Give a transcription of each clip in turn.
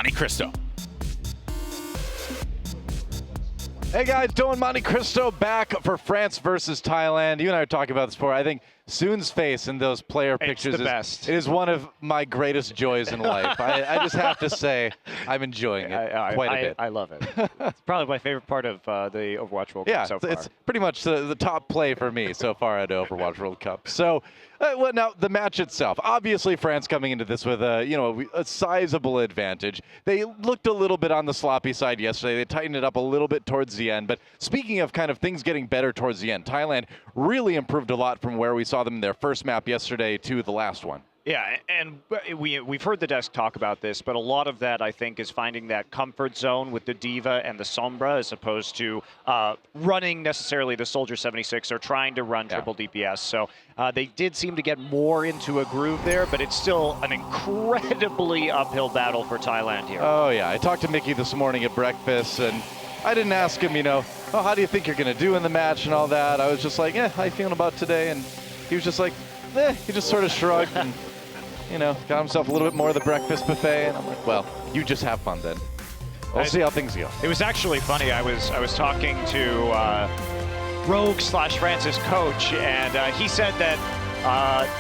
Monte Cristo. Hey guys, Doan Monte Cristo back for France versus Thailand. You and I were talking about this before. I think Soon's face in those player pictures is one of my greatest joys in life. I just have to say, I'm enjoying it quite a bit. I love it. It's probably my favorite part of the Overwatch World Cup so far. It's pretty much the top play for me so far at Overwatch World Cup. So, well, now the match itself. Obviously, France coming into this with a sizable advantage. They looked a little bit on the sloppy side yesterday. They tightened it up a little bit towards the end. But speaking of kind of things getting better towards the end, Thailand really improved a lot from where we saw them in their first map yesterday to the last one. Yeah, and we've heard the desk talk about this, but a lot of that, I think, is finding that comfort zone with the D.Va and the Sombra as opposed to running necessarily the Soldier 76 or trying to run triple DPS. So they did seem to get more into a groove there, but it's still an incredibly uphill battle for Thailand here. Oh, yeah. I talked to Mickey this morning at breakfast, and I didn't ask him, how do you think you're going to do in the match and all that. I was just like, how you feeling about today? And he was just like, he just sort of shrugged and, got himself a little bit more of the breakfast buffet. And I'm like, well, you just have fun then. We'll see how things go. It was actually funny. I was talking to Rogue/France's coach, and he said that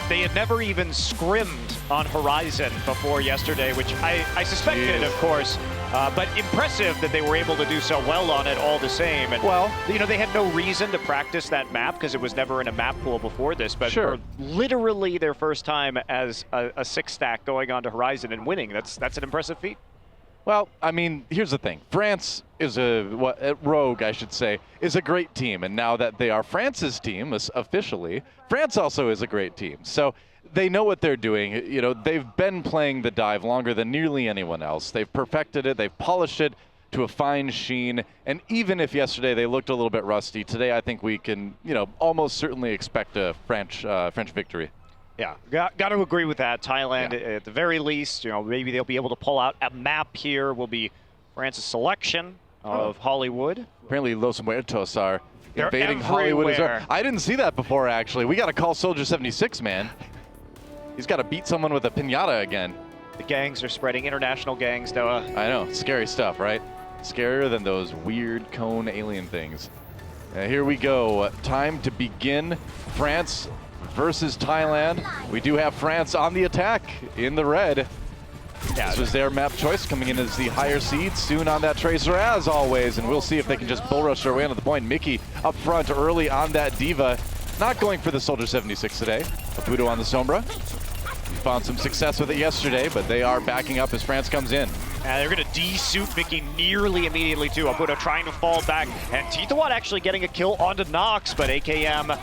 they had never even scrimmed on Horizon before yesterday, which I suspected, of course. But impressive that they were able to do so well on it all the same. And, they had no reason to practice that map because it was never in a map pool before this. But for literally their first time as a six-stack going on to Horizon and winning, that's an impressive feat. Well, I mean, here's the thing. France is Rogue, I should say, is a great team. And now that they are France's team officially, France also is a great team. So they know what they're doing. They've been playing the dive longer than nearly anyone else. They've perfected it. They've polished it to a fine sheen. And even if yesterday they looked a little bit rusty, today I think we can, almost certainly expect a French victory. Yeah, got to agree with that. Thailand, at the very least, maybe they'll be able to pull out a map here. Will be France's selection of Hollywood. Apparently Los Muertos are They're invading Hollywood as well. I didn't see that before, actually. We got to call Soldier 76, man. He's got to beat someone with a piñata again. The gangs are spreading, international gangs, Noah. I know, scary stuff, right? Scarier than those weird cone alien things. Here we go, time to begin. France versus Thailand. We do have France on the attack in the red. This was their map choice, coming in as the higher seed. Soon on that Tracer, as always, and we'll see if they can just bull rush their way onto the point. Mickey up front early on that D.Va. Not going for the Soldier 76 today. Apudo on the Sombra. Found some success with it yesterday, but they are backing up as France comes in. They're going to de-suit Mickey nearly immediately, too. Apudo trying to fall back, and Titawat actually getting a kill onto Nox, but AKM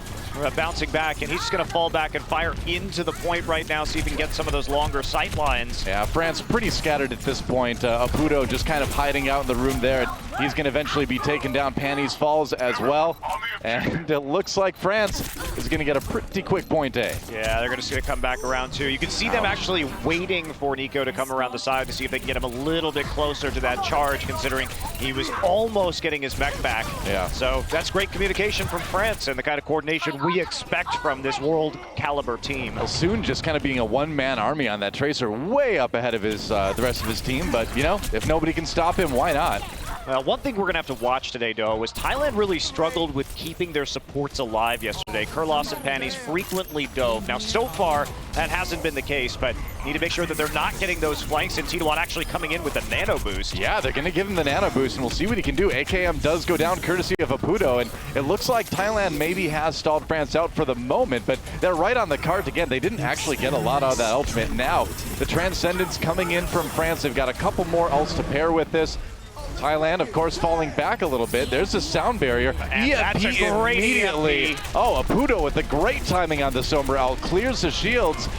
bouncing back, and he's just going to fall back and fire into the point right now, see if he can get some of those longer sight lines. Yeah, France pretty scattered at this point. Apudo just kind of hiding out in the room there. He's going to eventually be taken down. Panties falls as well. And it looks like France is going to get a pretty quick point A. Yeah, they're just going to come back around too. You can see them actually waiting for Nico to come around the side to see if they can get him a little bit closer to that charge, considering he was almost getting his mech back. Yeah. So that's great communication from France and the kind of coordination we expect from this world caliber team. Well, Soon just kind of being a one-man army on that Tracer, way up ahead of the rest of his team. But, if nobody can stop him, why not? One thing we're going to have to watch today, though, was Thailand really struggled with keeping their supports alive yesterday. Kurlos and Panties frequently dove. Now, so far, that hasn't been the case, but need to make sure that they're not getting those flanks, and Titawat actually coming in with the nano boost. Yeah, they're going to give him the nano boost, and we'll see what he can do. AKM does go down courtesy of Apudo, and it looks like Thailand maybe has stalled France out for the moment, but they're right on the cart again. They didn't actually get a lot out of that ultimate. Now, the Transcendence coming in from France. They've got a couple more ults to pair with this. Thailand, of course, falling back a little bit. There's the sound barrier. And that's a great immediately. EMP. Oh, Apudo with the great timing on the Sombra Owl. Clears the shields.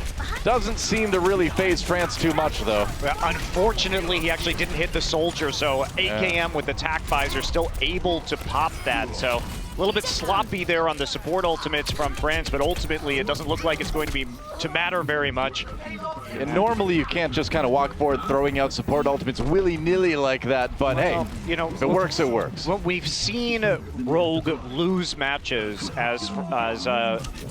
Doesn't seem to really phase France too much, though. Unfortunately, he actually didn't hit the soldier, so AKM with the tac visor still able to pop that. So a little bit sloppy there on the support ultimates from France, but ultimately it doesn't look like it's going to matter very much. And normally you can't just kind of walk forward throwing out support ultimates willy-nilly like that, but well, hey, you know, if it works, it works. Well, we've seen Rogue lose matches, as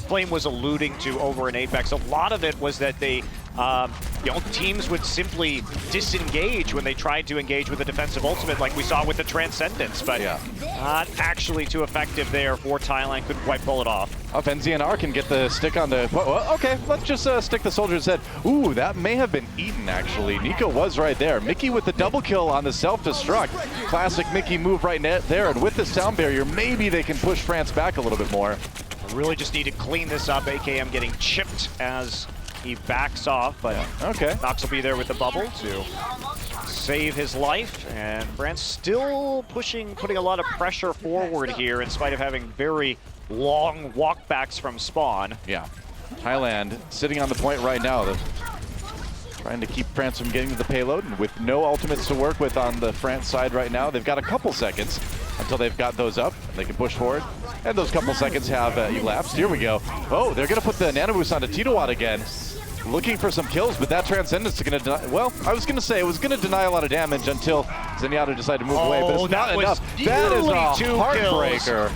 Flame was alluding to over in Apex. A lot of it was that they, you know, teams would simply disengage when they tried to engage with a defensive ultimate, like we saw with the Transcendence, but not actually too effective there for Thailand. Couldn't quite pull it off. Up NZNR can get the stick on the, well, okay, let's just stick the soldier's head. Ooh, that may have been eaten, actually. Nico was right there. Mickey with the double kill on the self-destruct. Classic Mickey move right there, and with the sound barrier, maybe they can push France back a little bit more. Really just need to clean this up. AKM getting chipped as he backs off, but okay. Nox will be there with the bubble to save his life, and France still putting a lot of pressure forward here in spite of having very long walkbacks from spawn. Yeah, Thailand sitting on the point right now. They're trying to keep France from getting to the payload, and with no ultimates to work with on the France side right now, they've got a couple seconds until they've got those up. They can push forward, and those couple seconds have elapsed. Here we go. Oh, they're going to put the nano boost onto Titowatt again. Looking for some kills, but that Transcendence is going to deny. Well, I was going to say it was going to deny a lot of damage until Zenyatta decided to move away, but it's not enough. That is a heartbreaker.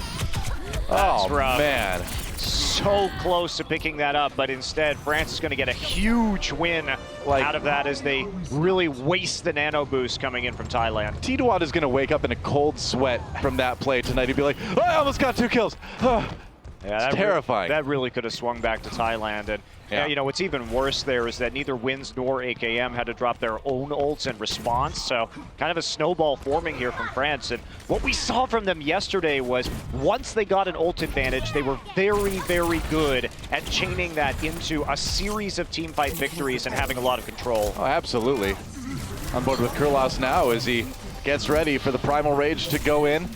That's oh, rough. Man. So close to picking that up, but instead France is going to get a huge win out of that as they really waste the nano boost coming in from Thailand. Titowatt is going to wake up in a cold sweat from that play tonight. He'd be like, oh, I almost got 2 kills. Yeah, it's terrifying. That really could have swung back to Thailand. And you know, what's even worse there is that neither Wins nor AKM had to drop their own ults in response. So kind of a snowball forming here from France. And what we saw from them yesterday was once they got an ult advantage, they were very, very good at chaining that into a series of teamfight victories and having a lot of control. Oh, absolutely. On board with Kurlos now as he gets ready for the Primal Rage to go in.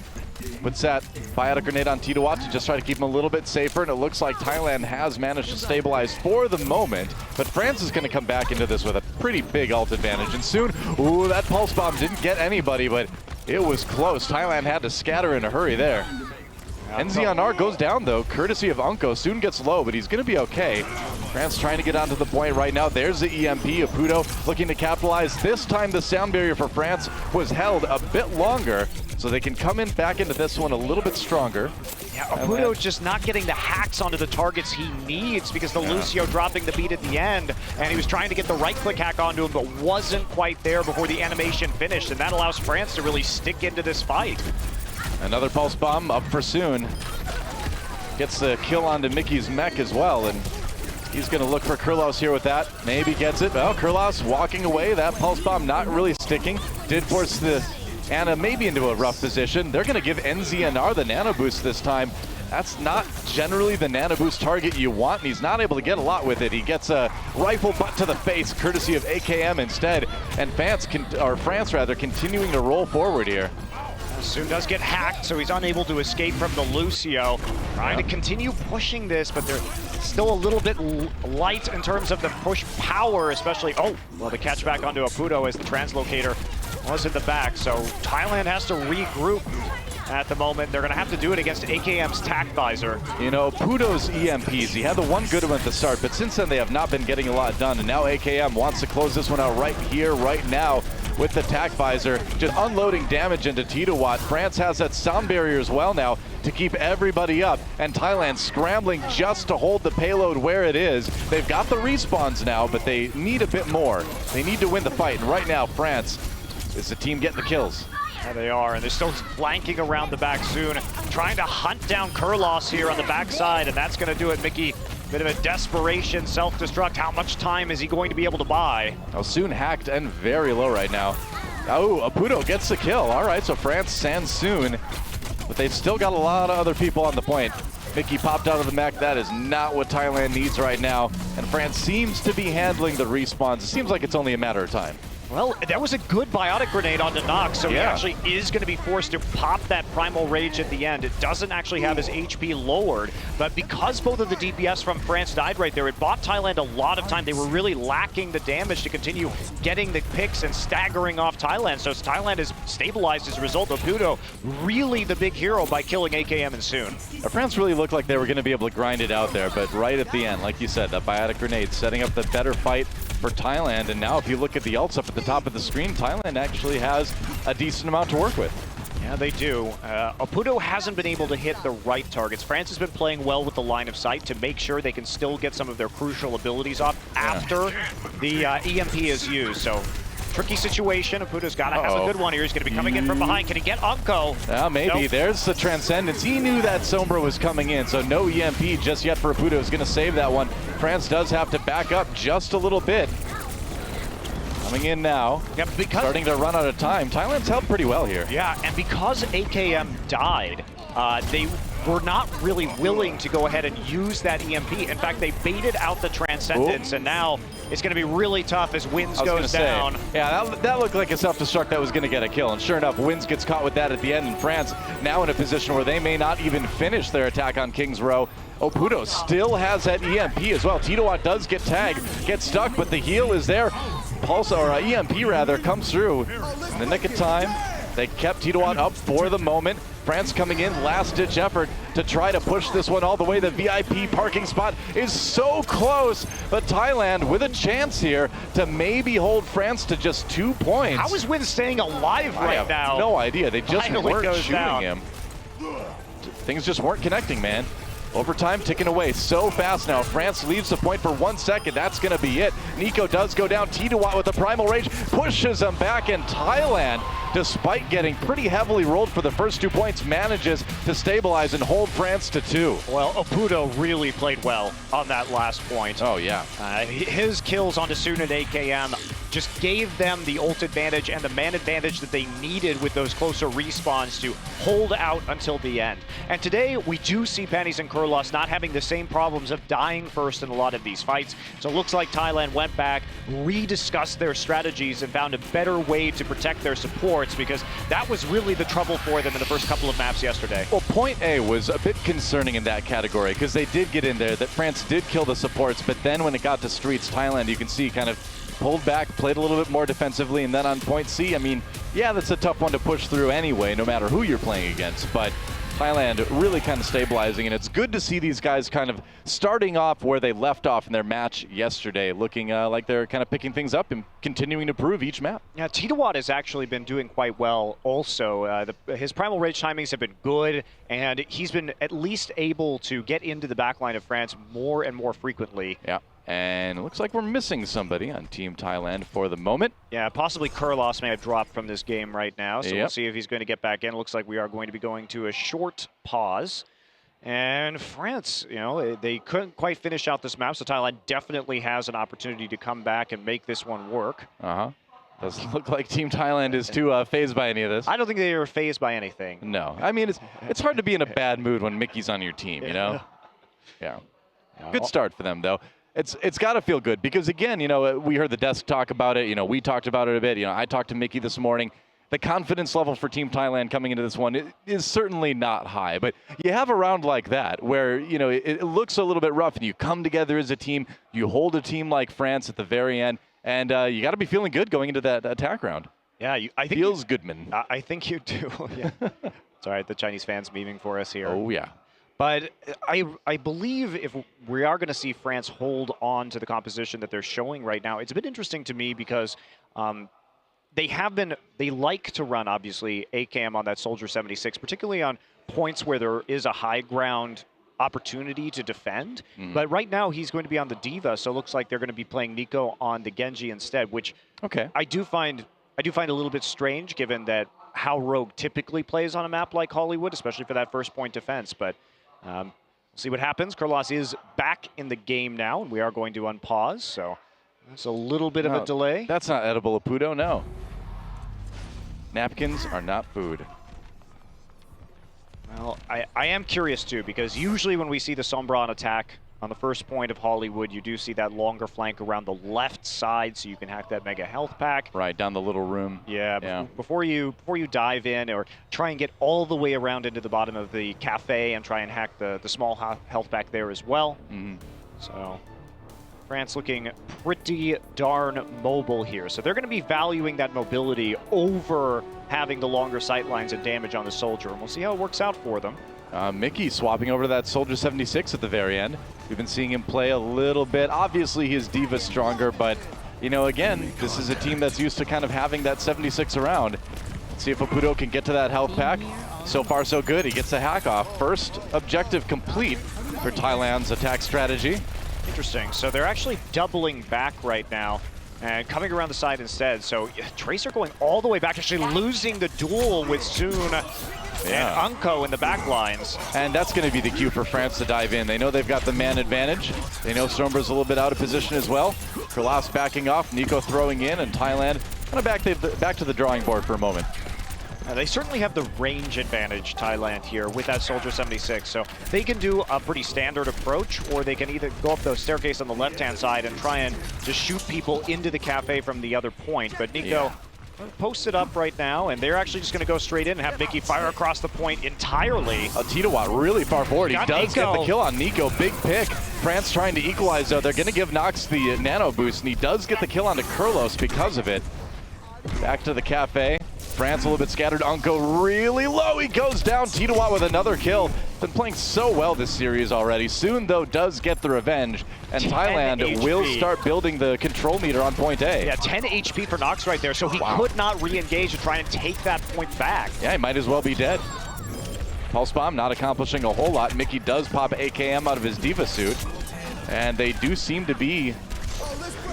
Puts that biotic grenade on Titowatt to just try to keep him a little bit safer, and it looks like Thailand has managed to stabilize for the moment, but France is going to come back into this with a pretty big ult advantage, and soon, ooh, that pulse bomb didn't get anybody, but it was close. Thailand had to scatter in a hurry there. NZNR goes down though, courtesy of Unko. Soon gets low, but he's going to be okay. France trying to get onto the point right now. There's the EMP. Apudo looking to capitalize. This time the sound barrier for France was held a bit longer, so they can come in back into this one a little bit stronger. Yeah, Apudo just not getting the hacks onto the targets he needs because the Lucio dropping the beat at the end, and he was trying to get the right-click hack onto him, but wasn't quite there before the animation finished, and that allows France to really stick into this fight. Another pulse bomb up for Soon. Gets the kill onto Mickey's mech as well, and he's going to look for Kurlos here with that. Maybe gets it. Well, Kurlos walking away. That pulse bomb not really sticking. Did force the Ana maybe into a rough position. They're going to give NZNR the nano boost this time. That's not generally the nano boost target you want, and he's not able to get a lot with it. He gets a rifle butt to the face, courtesy of AKM instead, and France continuing to roll forward here. Soon does get hacked, so he's unable to escape from the Lucio. Trying to continue pushing this, but they're still a little bit light in terms of the push power, especially, oh, well, the catch back onto Apudo as the translocator was in the back, so Thailand has to regroup at the moment. They're going to have to do it against AKM's TAC visor. You know, Pudo's EMPs, he had the one good one at the start, but since then they have not been getting a lot done, and now AKM wants to close this one out right here, right now, with the TAC visor, just unloading damage into Titowatt. France has that sound barrier as well now to keep everybody up, and Thailand scrambling just to hold the payload where it is. They've got the respawns now, but they need a bit more. They need to win the fight, and right now, France is the team getting the kills. Yeah, they are, and they're still flanking around the back soon, trying to hunt down Kurlos here on the backside, and that's going to do it. Mickey, bit of a desperation self-destruct. How much time is he going to be able to buy? Oh, Soon hacked and very low right now. Oh, Apudo gets the kill. All right, so France sands Soon, but they've still got a lot of other people on the point. Mickey popped out of the mech. That is not what Thailand needs right now, and France seems to be handling the respawns. It seems like it's only a matter of time. Well, that was a good biotic grenade onto Nox, so he actually is going to be forced to pop that Primal Rage at the end. It doesn't actually have his HP lowered, but because both of the DPS from France died right there, it bought Thailand a lot of time. They were really lacking the damage to continue getting the picks and staggering off Thailand, so Thailand is stabilized as a result of Apudo, really the big hero by killing AKM and Soon. France really looked like they were going to be able to grind it out there, but right at the end, like you said, that biotic grenade setting up the better fight for Thailand. And now if you look at the ults up at the top of the screen, Thailand actually has a decent amount to work with. Yeah, they do. Oputo hasn't been able to hit the right targets. France has been playing well with the line of sight to make sure they can still get some of their crucial abilities off after the EMP is used. So, tricky situation. Oputo's got to have a good one here. He's going to be coming in from behind. Can he get Unko? Yeah, maybe. Nope. There's the Transcendence. He knew that Sombra was coming in, so no EMP just yet for Oputo. Is going to save that one. France does have to back up just a little bit. Coming in now, starting to run out of time. Thailand's held pretty well here. Yeah, and because AKM died, they were not really willing to go ahead and use that EMP. In fact, they baited out the Transcendence, and now it's going to be really tough as Wins goes down. Yeah, that looked like a self-destruct that was going to get a kill, and sure enough, Wins gets caught with that at the end, and France now in a position where they may not even finish their attack on King's Row. Oputo still has that EMP as well. Titowat does get tagged, gets stuck, but the heal is there. Pulse, or EMP rather, comes through in the nick of time. They kept Titowat up for the moment. France coming in, last-ditch effort to try to push this one all the way. The VIP parking spot is so close, but Thailand with a chance here to maybe hold France to just 2 points. How is Win staying alive right now? I have no idea. They just weren't shooting him. Things just weren't connecting, man. Overtime ticking away so fast now. France leaves the point for 1 second. That's going to be it. Nico does go down. Titowat with the Primal Rage pushes him back, and Thailand, despite getting pretty heavily rolled for the first 2 points, manages to stabilize and hold France to 2. Well, Oputo really played well on that last point. Oh, yeah. His kills on Dasun and AKM just gave them the ult advantage and the man advantage that they needed with those closer respawns to hold out until the end. And today, we do see Pennies and Kurlos not having the same problems of dying first in a lot of these fights. So it looks like Thailand went back, rediscussed their strategies, and found a better way to protect their supports, because that was really the trouble for them in the first couple of maps yesterday. Well, point A was a bit concerning in that category, because they did get in there, that France did kill the supports, but then when it got to streets, Thailand, you can see, kind of pulled back, played a little bit more defensively, and then on point C, I mean, yeah, that's a tough one to push through anyway, no matter who you're playing against, but Thailand really kind of stabilizing, and it's good to see these guys kind of starting off where they left off in their match yesterday, looking like they're kind of picking things up and continuing to prove each map. Yeah, Titowat has actually been doing quite well also. His Primal Rage timings have been good, and he's been at least able to get into the backline of France more and more frequently. Yeah. And it looks like we're missing somebody on Team Thailand for the moment. Yeah, possibly Kurlos may have dropped from this game right now, so we'll see if he's going to get back in. It looks like we are going to be going to a short pause. And France, you know, they couldn't quite finish out this map, so Thailand definitely has an opportunity to come back and make this one work. Doesn't look like Team Thailand is too fazed by any of this. I don't think they are fazed by anything. No. I mean, it's hard to be in a bad mood when Mickey's on your team, you know? Yeah. Good start for them, though. It's got to feel good because, again, you know, we heard the desk talk about it. You know, we talked about it a bit. You know, I talked to Mickey this morning. The confidence level for Team Thailand coming into this one is certainly not high. But you have a round like that where, you know, it looks a little bit rough and you come together as a team. You hold a team like France at the very end. And you got to be feeling good going into that attack round. Yeah, I think feels Goodman. I think you do. Yeah. It's all right. The Chinese fans memeing for us here. Oh, yeah. But I believe if we are going to see France hold on to the composition that they're showing right now, it's a bit interesting to me because they like to run, obviously, AKM on that Soldier 76, particularly on points where there is a high ground opportunity to defend. But right now he's going to be on the Diva, so it looks like they're going to be playing Nico on the Genji instead, which I do find a little bit strange given that how Rogue typically plays on a map like Hollywood, especially for that first point defense. But we'll see what happens. Kurlos is back in the game now, and we are going to unpause, so that's a little bit of a delay. That's not edible, Oputo, no. Napkins are not food. Well, I am curious, too, because usually when we see the Sombra on attack on the first point of Hollywood, you do see that longer flank around the left side, so you can hack that mega health pack. Right, down the little room. Yeah, before you dive in or try and get all the way around into the bottom of the cafe and try and hack the small health pack there as well. So France looking pretty darn mobile here. So they're going to be valuing that mobility over having the longer sight lines and damage on the Soldier, and we'll see how it works out for them. Mickey swapping over to that Soldier 76 at the very end. We've been seeing him play a little bit. Obviously, his Diva's stronger, but you know, again, this is a team that's used to kind of having that 76 around. Let's see if Apudo can get to that health pack. So far, so good. He gets the hack off. First objective complete for Thailand's attack strategy. Interesting. So they're actually doubling back right now and coming around the side instead. So Tracer going all the way back, actually losing the duel with Soon and Unko in the back lines. And that's going to be the cue for France to dive in. They know they've got the man advantage. They know Stormber's a little bit out of position as well. Kurlas backing off, Nico throwing in, and Thailand kind of back to the drawing board for a moment. They certainly have the range advantage, Thailand, here with that Soldier 76. So they can do a pretty standard approach, or they can either go up the staircase on the left-hand side and try and just shoot people into the cafe from the other point. But Nico posted up right now, and they're actually just going to go straight in and have Mickey fire across the point entirely. Titawatt really far forward. He does get the kill on Nico. Big pick. France trying to equalize, though. They're going to give Nox the nano boost, and he does get the kill onto Kurlos because of it. Back to the cafe. France a little bit scattered. Unko really low. He goes down. Titawatt with another kill. Been playing so well this series already. Soon, though, does get the revenge. And Thailand will start building the control meter on point A. Yeah, 10 HP for Nox right there. So he could not re-engage and try and take that point back. Yeah, he might as well be dead. Pulse Bomb not accomplishing a whole lot. Mickey does pop AKM out of his Diva suit. And they do seem to be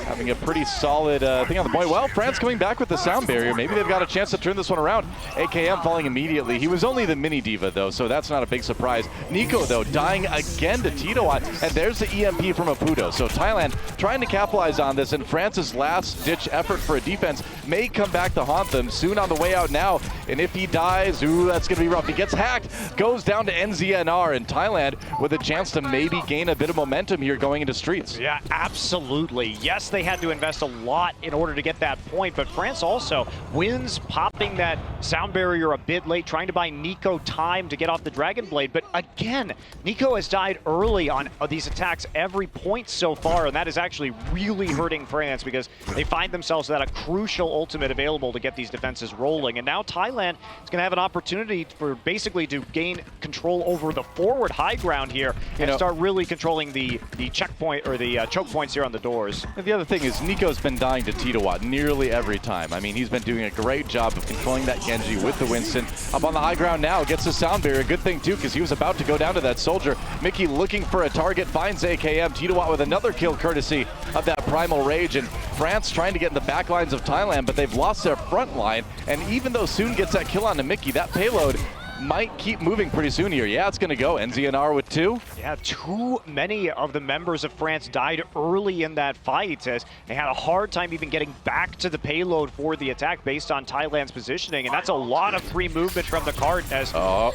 having a pretty solid thing on the point. Well, France coming back with the sound barrier. Maybe they've got a chance to turn this one around. AKM falling immediately. He was only the mini Diva, though, so that's not a big surprise. Nico, though, dying again to Titawatt. And there's the EMP from Apudo. So Thailand trying to capitalize on this, and France's last-ditch effort for a defense may come back to haunt them. Soon on the way out now. And if he dies, ooh, that's going to be rough. He gets hacked, goes down to NZNR, and Thailand with a chance to maybe gain a bit of momentum here going into streets. Yeah, absolutely. Yes, they had to invest a lot in order to get that point, but France also wins popping that sound barrier a bit late, trying to buy Nico time to get off the Dragon Blade. But again, Nico has died early on these attacks every point so far, and that is actually really hurting France because they find themselves at a crucial ultimate available to get these defenses rolling. And now Thailand is going to have an opportunity for basically to gain control over the forward high ground here and start really controlling the checkpoint or the choke points here on the doors. And the other thing is Nico's been dying to Titawatt nearly every time. I mean, he's been doing a great job of controlling that Genji with the Winston. Up on the high ground now, gets the sound barrier. Good thing, too, because he was about to go down to that soldier. Mickey looking for a target, finds AKM. Titawatt with another kill courtesy of that Primal Rage. And France trying to get in the back lines of Thailand, but they've lost their front line. And even though Soon gets that kill onto Mickey, that payload might keep moving pretty soon here. Yeah, it's going to go. NZNR with 2. Yeah, too many of the members of France died early in that fight as they had a hard time even getting back to the payload for the attack based on Thailand's positioning, and that's a lot of free movement from the cart as...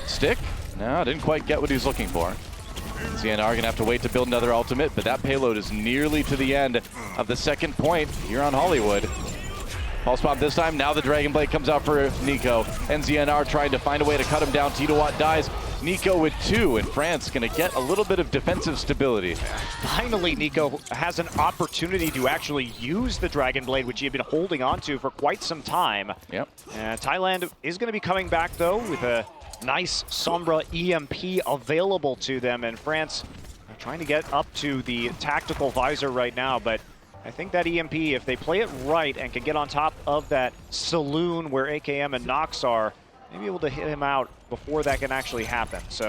Stick? No, didn't quite get what he was looking for. NZNR going to have to wait to build another ultimate, but that payload is nearly to the end of the second point here on Hollywood. Pulse Bomb this time. Now the Dragon Blade comes out for Nico. NZNR trying to find a way to cut him down. Titawatt dies. Nico with 2, and France going to get a little bit of defensive stability. Finally, Nico has an opportunity to actually use the Dragon Blade, which he had been holding on to for quite some time. Yep. Thailand is going to be coming back, though, with a nice Sombra EMP available to them, and France are trying to get up to the tactical visor right now, but I think that EMP, if they play it right and can get on top of that saloon where AKM and Nox are, they may be able to hit him out before that can actually happen. So,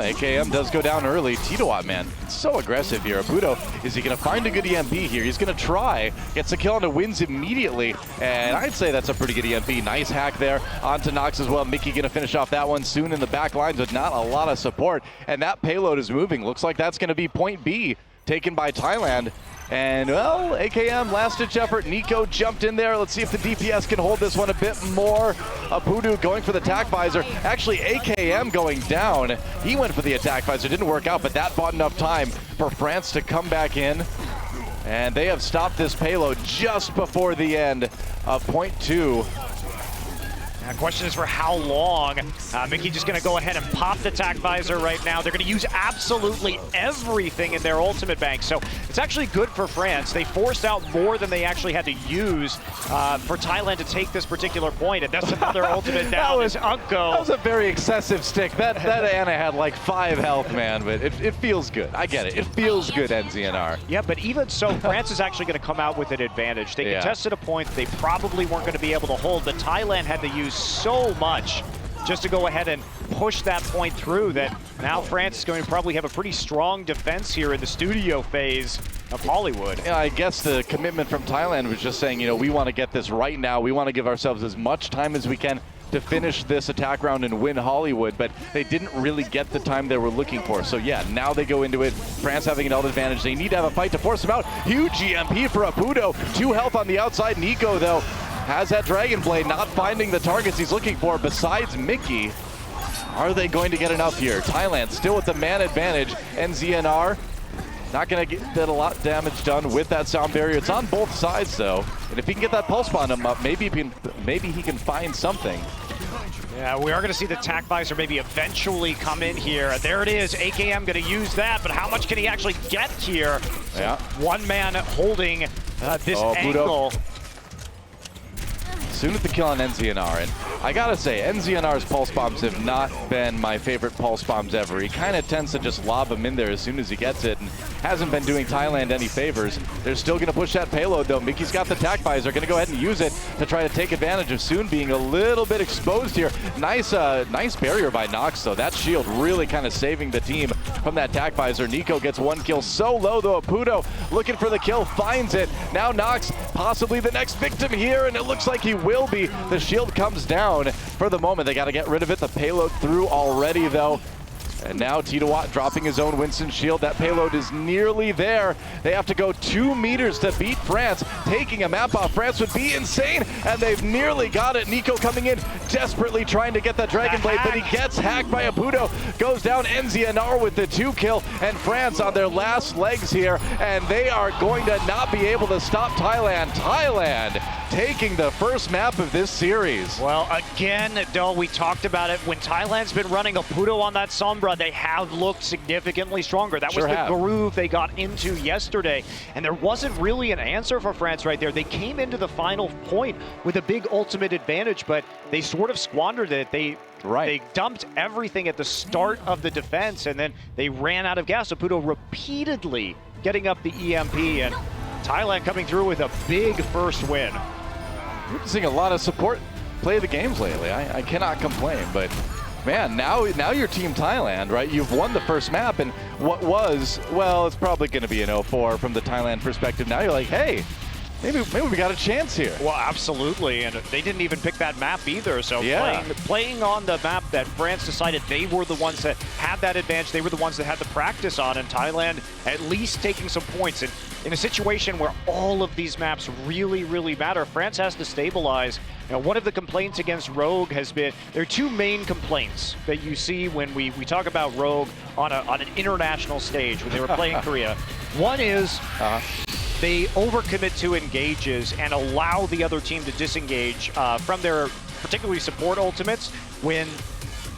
AKM does go down early. Titawatt, man, it's so aggressive here. Apudo, is he going to find a good EMP here? He's going to try. Gets a kill on the wins immediately, and I'd say that's a pretty good EMP. Nice hack there onto Nox as well. Mickey going to finish off that one soon in the back lines with not a lot of support, and that payload is moving. Looks like that's going to be point B, taken by Thailand. And, well, AKM, last-ditch effort. Nico jumped in there. Let's see if the DPS can hold this one a bit more. Apudo going for the attack visor. Actually, AKM going down. He went for the attack visor. Didn't work out, but that bought enough time for France to come back in. And they have stopped this payload just before the end of point 2. Question is for how long. Mickey just going to go ahead and pop the tac visor right now. They're going to use absolutely everything in their ultimate bank. So it's actually good for France. They forced out more than they actually had to use for Thailand to take this particular point. And that's another ultimate down. That was a very excessive stick. That Anna had like 5 health, man, but it feels good. I get it. It feels good, NZNR. Yeah, but even so, France is actually going to come out with an advantage. They contested a point they probably weren't going to be able to hold, but Thailand had to use so much just to go ahead and push that point through that now France is going to probably have a pretty strong defense here in the studio phase of Hollywood. Yeah, I guess the commitment from Thailand was just saying, you know, we want to get this right now. We want to give ourselves as much time as we can to finish this attack round and win Hollywood, but they didn't really get the time they were looking for. So yeah, now they go into it. France having an ult advantage. They need to have a fight to force them out. Huge EMP for Apudo. 2 health on the outside. Nico, though, has that Dragon Blade, not finding the targets he's looking for besides Mickey. Are they going to get enough here? Thailand still with the man advantage. NZNR not going to get a lot of damage done with that sound barrier. It's on both sides, though. And if he can get that pulse bomb him up, maybe he can find something. Yeah, we are going to see the tac visor maybe eventually come in here. There it is. AKM going to use that, but how much can he actually get here? Yeah. One man holding this angle. Soon with the kill on NZNR, and I gotta say, NZNR's pulse bombs have not been my favorite pulse bombs ever. He kind of tends to just lob them in there as soon as he gets it, and hasn't been doing Thailand any favors. They're still gonna push that payload though. Mickey's got the tac visor, gonna go ahead and use it to try to take advantage of Soon being a little bit exposed here. Nice barrier by Nox though. That shield really kind of saving the team from that tac visor. Nico gets 1 kill so low though. Apudo looking for the kill, finds it. Now Nox possibly the next victim here, and it looks like he will be. The shield comes down for the moment. They got to get rid of it. The payload through already though. And now Tito dropping his own Winston shield. That payload is nearly there. They have to go 2 meters to beat France. Taking a map off France would be insane, and they've nearly got it. Nico coming in, desperately trying to get that Dragon Blade, but he gets hacked by Apudo. Goes down NZNR with the 2 kill, and France on their last legs here, and they are going to not be able to stop Thailand. Thailand taking the first map of this series. Well, again, though, we talked about it. When Thailand's been running Apudo on that Sombra, they have looked significantly stronger. That was the groove they got into yesterday. And there wasn't really an answer for France right there. They came into the final point with a big ultimate advantage, but they sort of squandered it. They dumped everything at the start of the defense, and then they ran out of gas. Apudo repeatedly getting up the EMP, and Thailand coming through with a big first win. We're seeing a lot of support play the games lately. I cannot complain, but man, now you're Team Thailand, right? You've won the first map, and what was, well, it's probably going to be an 0-4 from the Thailand perspective. Now you're like, hey, maybe we got a chance here. Well, absolutely, and they didn't even pick that map either. So playing on the map that France decided they were the ones that had that advantage, they were the ones that had the practice on, and Thailand at least taking some points. And in a situation where all of these maps really, really matter, France has to stabilize. You know, one of the complaints against Rogue has been, there are 2 main complaints that you see when we talk about Rogue on an international stage when they were playing Korea. One is they overcommit to engages and allow the other team to disengage from their particularly support ultimates when,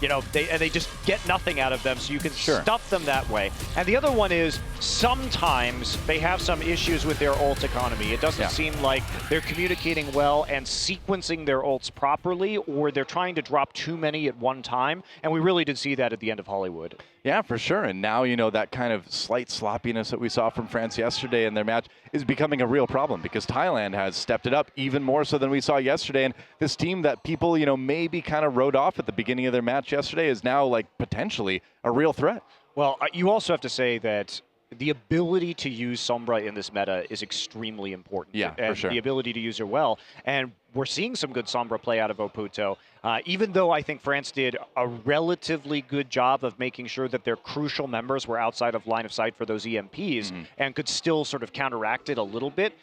you know, they just get nothing out of them, so you can stuff them that way. And the other one is sometimes they have some issues with their ult economy. It doesn't seem like they're communicating well and sequencing their ults properly, or they're trying to drop too many at one time. And we really did see that at the end of Hollywood. Yeah, for sure. And now, you know, that kind of slight sloppiness that we saw from France yesterday in their match is becoming a real problem because Thailand has stepped it up even more so than we saw yesterday. And this team that people, you know, maybe kind of wrote off at the beginning of their match yesterday is now like potentially a real threat. Well, you also have to say that the ability to use Sombra in this meta is extremely important. Yeah, and for sure. The ability to use her well. And we're seeing some good Sombra play out of Apudo. Even though I think France did a relatively good job of making sure that their crucial members were outside of line of sight for those EMPs and could still sort of counteract it a little bit.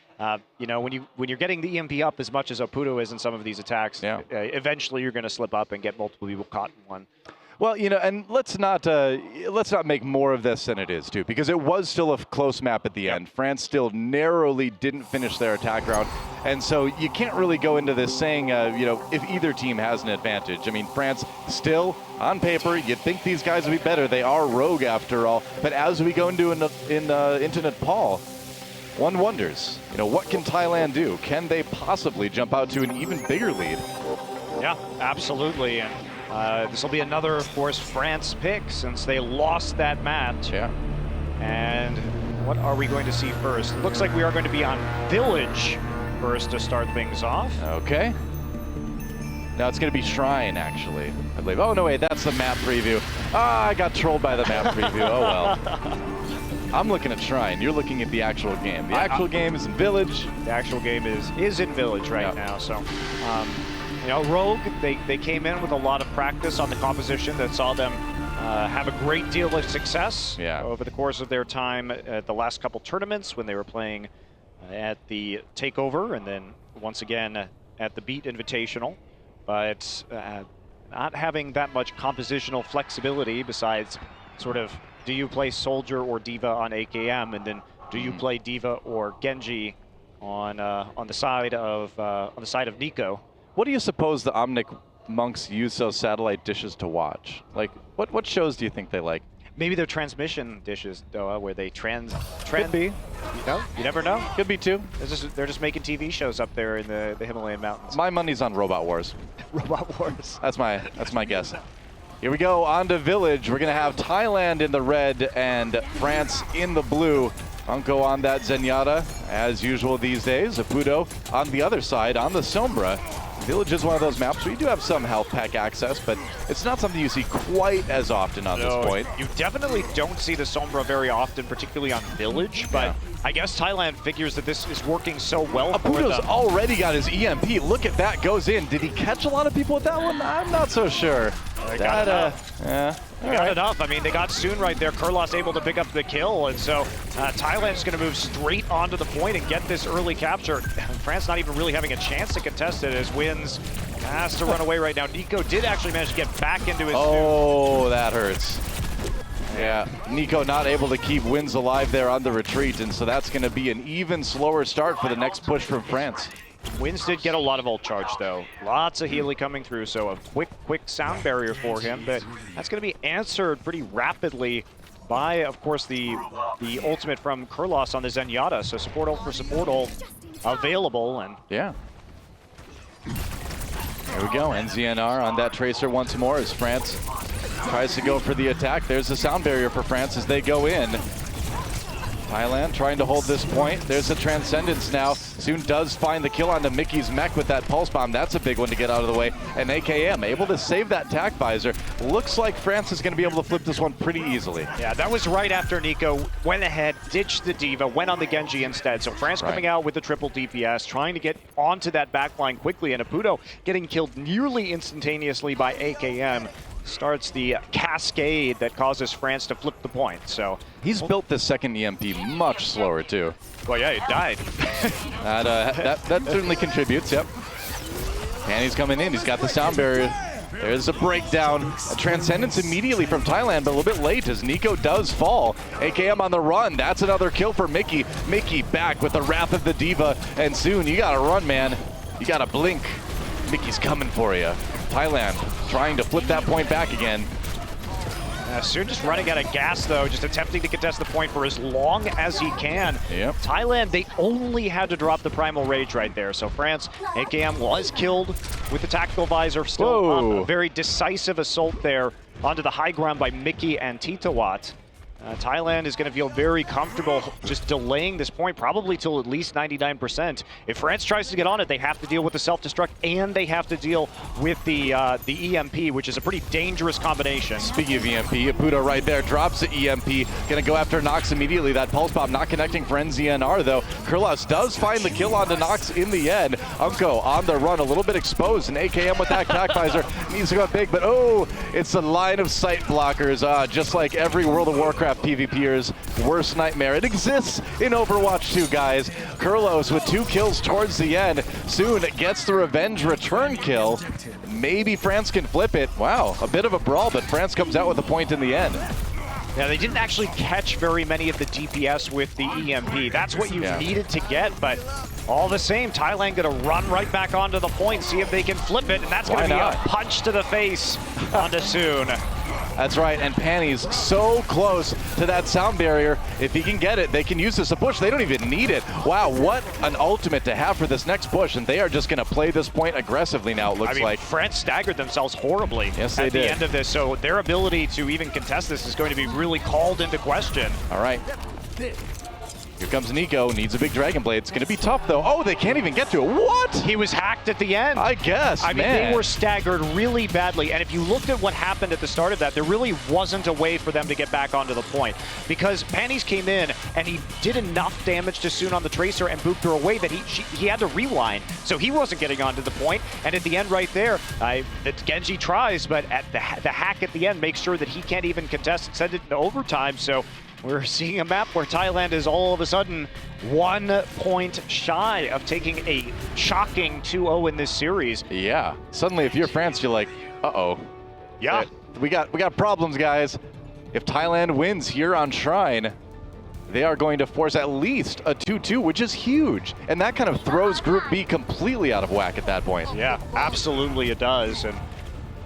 You know, when you're getting the EMP up as much as Apudo is in some of these attacks, eventually you're going to slip up and get multiple people caught in one. Well, you know, and let's not make more of this than it is, too, because it was still a close map at the end. France still narrowly didn't finish their attack round, and so you can't really go into this saying, you know, if either team has an advantage. I mean, France still, on paper, you'd think these guys would be better. They are rogue after all, but as we go into Nepal, one wonders, you know, what can Thailand do? Can they possibly jump out to an even bigger lead? Yeah, absolutely. And this will be another, of course, France pick since they lost that match. Yeah. And what are we going to see first? Looks like we are going to be on Village first to start things off. Okay. Now it's going to be Shrine, actually, I believe. Oh, no, wait, that's the map preview. Ah, I got trolled by the map preview. Oh, well. I'm looking at Shrine. You're looking at the actual game. The actual game is in Village. The actual game is in Village right now. So, you know, Rogue, they came in with a lot of practice on the composition that saw them have a great deal of success over the course of their time at the last couple tournaments when they were playing at the Takeover and then once again at the Beat Invitational. But not having that much compositional flexibility besides sort of, do you play Soldier or Diva on AKM, and then do you play Diva or Genji on the side of Nico? What do you suppose the Omnic monks use those satellite dishes to watch? Like, what shows do you think they like? Maybe they're transmission dishes, Doa, where they Could be. You know, you never know. Could be too. They're just making TV shows up there in the Himalayan mountains. My money's on Robot Wars. Robot Wars. That's my guess. Here we go on to Village. We're gonna have Thailand in the red and France in the blue. Unko on that Zenyatta, as usual these days. Apudo on the other side, on the Sombra. Village is one of those maps where you do have some health pack access, but it's not something you see quite as often on this point. You definitely don't see the Sombra very often, particularly on Village, but I guess Thailand figures that this is working so well for them. Apudo's already got his EMP. Look at that, goes in. Did he catch a lot of people with that one? I'm not so sure. They got enough. I mean, they got Soon right there. Kurlos able to pick up the kill, and so Thailand's going to move straight onto the point and get this early capture. France not even really having a chance to contest it as Wins has to run away right now. Nico did actually manage to get back into his Oh, that hurts. Yeah, Nico not able to keep Wins alive there on the retreat, and so that's going to be an even slower start for the next push from France. Wins did get a lot of ult charge, though. Lots of Healy coming through, so a quick sound barrier for him, but that's going to be answered pretty rapidly by, of course, the ultimate from Kurlos on the Zenyatta, so support ult for support ult available. And yeah. There we go, NZNR on that Tracer once more as France tries to go for the attack. There's the sound barrier for France as they go in. Thailand trying to hold this point. There's a Transcendence now. Soon does find the kill onto Mickey's mech with that Pulse Bomb. That's a big one to get out of the way. And AKM able to save that tac visor. Looks like France is going to be able to flip this one pretty easily. Yeah, that was right after Nico went ahead, ditched the Diva, went on the Genji instead. So France coming out with the triple DPS, trying to get onto that backline quickly. And Apudo getting killed nearly instantaneously by AKM. Starts the cascade that causes France to flip the point. So he's built the second EMP much slower too. Well, yeah, it died. that certainly contributes. Yep. And he's coming in. He's got the sound barrier. There's a breakdown. A Transcendence immediately from Thailand, but a little bit late as Nico does fall. AKM on the run. That's another kill for Mickey. Mickey back with the Wrath of the Diva. And soon you gotta run, man. You gotta blink. Mickey's coming for you. Thailand trying to flip that point back again. Soon just running out of gas, though, just attempting to contest the point for as long as he can. Yep. Thailand, they only had to drop the Primal Rage right there. So France, AKM was killed with the Tactical Visor still up. A very decisive assault there onto the high ground by Mickey and Titawat. Thailand is going to feel very comfortable just delaying this point, probably till at least 99%. If France tries to get on it, they have to deal with the self-destruct and they have to deal with the EMP, which is a pretty dangerous combination. Speaking of EMP, Apudo right there drops the EMP. Going to go after Nox immediately. That Pulse Bomb not connecting for NZNR, though. Kurlos does find the kill onto Nox in the end. Unko on the run, a little bit exposed, and AKM with that tac visor needs to go big, but oh, it's the line of sight blockers, just like every World of Warcraft Minecraft PvPer's worst nightmare. It exists in Overwatch 2, guys. Kurlos with 2 kills towards the end. Soon gets the revenge return kill. Maybe France can flip it. Wow, a bit of a brawl, but France comes out with a point in the end. Yeah, they didn't actually catch very many of the DPS with the EMP. That's what you needed to get, but all the same, Thailand gonna run right back onto the point, see if they can flip it, and that's gonna be a punch to the face onto Soon. That's right, and Panny's so close to that sound barrier. If he can get it, they can use this to push. They don't even need it. Wow, what an ultimate to have for this next push, and they are just gonna play this point aggressively now, it looks like. France staggered themselves horribly at the end of this, so their ability to even contest this is going to be really called into question. All right. Here comes Nico, needs a big Dragon Blade. It's gonna be tough though. Oh, they can't even get to it. What? He was hacked at the end. I guess, I mean, they were staggered really badly, and if you looked at what happened at the start of that, there really wasn't a way for them to get back onto the point. Because Panties came in, and he did enough damage to Soon on the Tracer and booped her away that he had to rewind, so he wasn't getting onto the point. And at the end right there, Genji tries, but at the hack at the end makes sure that he can't even contest and send it into overtime, so we're seeing a map where Thailand is all of a sudden 1 point shy of taking a shocking 2-0 in this series. Yeah. Suddenly, if you're France, you're like, uh-oh. Yeah. We got problems, guys. If Thailand wins here on Shrine, they are going to force at least a 2-2, which is huge. And that kind of throws Group B completely out of whack at that point. Yeah, absolutely it does. And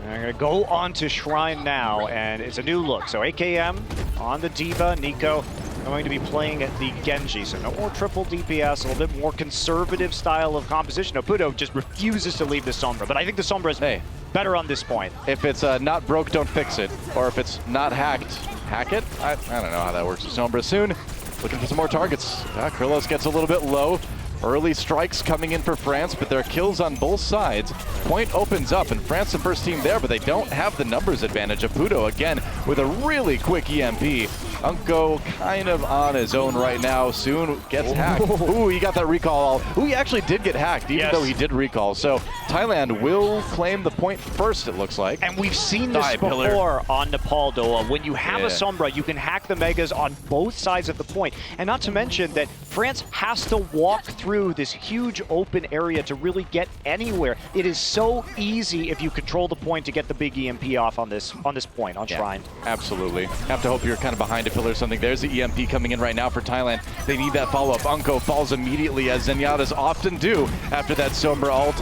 they're going to go on to Shrine now, and it's a new look. So AKM on the Diva, Nico going to be playing at the Genji. So no more triple DPS, a little bit more conservative style of composition. No, Puto just refuses to leave the Sombra, but I think the Sombra is better on this point. If it's not broke, don't fix it. Or if it's not hacked, hack it? I don't know how that works with Sombra. Soon, looking for some more targets. Kurlos gets a little bit low. Early strikes coming in for France, but there are kills on both sides. Point opens up, and France the first team there, but they don't have the numbers advantage of Puto again with a really quick EMP. Unko kind of on his own right now. Soon gets hacked. Ooh, he got that recall. Ooh, he actually did get hacked, even though he did recall. So Thailand will claim the point first, it looks like. And we've seen this before on Nepal, Doa. When you have a Sombra, you can hack the Megas on both sides of the point. And not to mention that France has to walk through this huge open area to really get anywhere. It is so easy if you control the point to get the big EMP off on this point, on Shrine. Absolutely. Have to hope you're kind of behind a pillar or something. There's the EMP coming in right now for Thailand. They need that follow-up. Unko falls immediately, as Zenyatta's often do after that Sombra ult.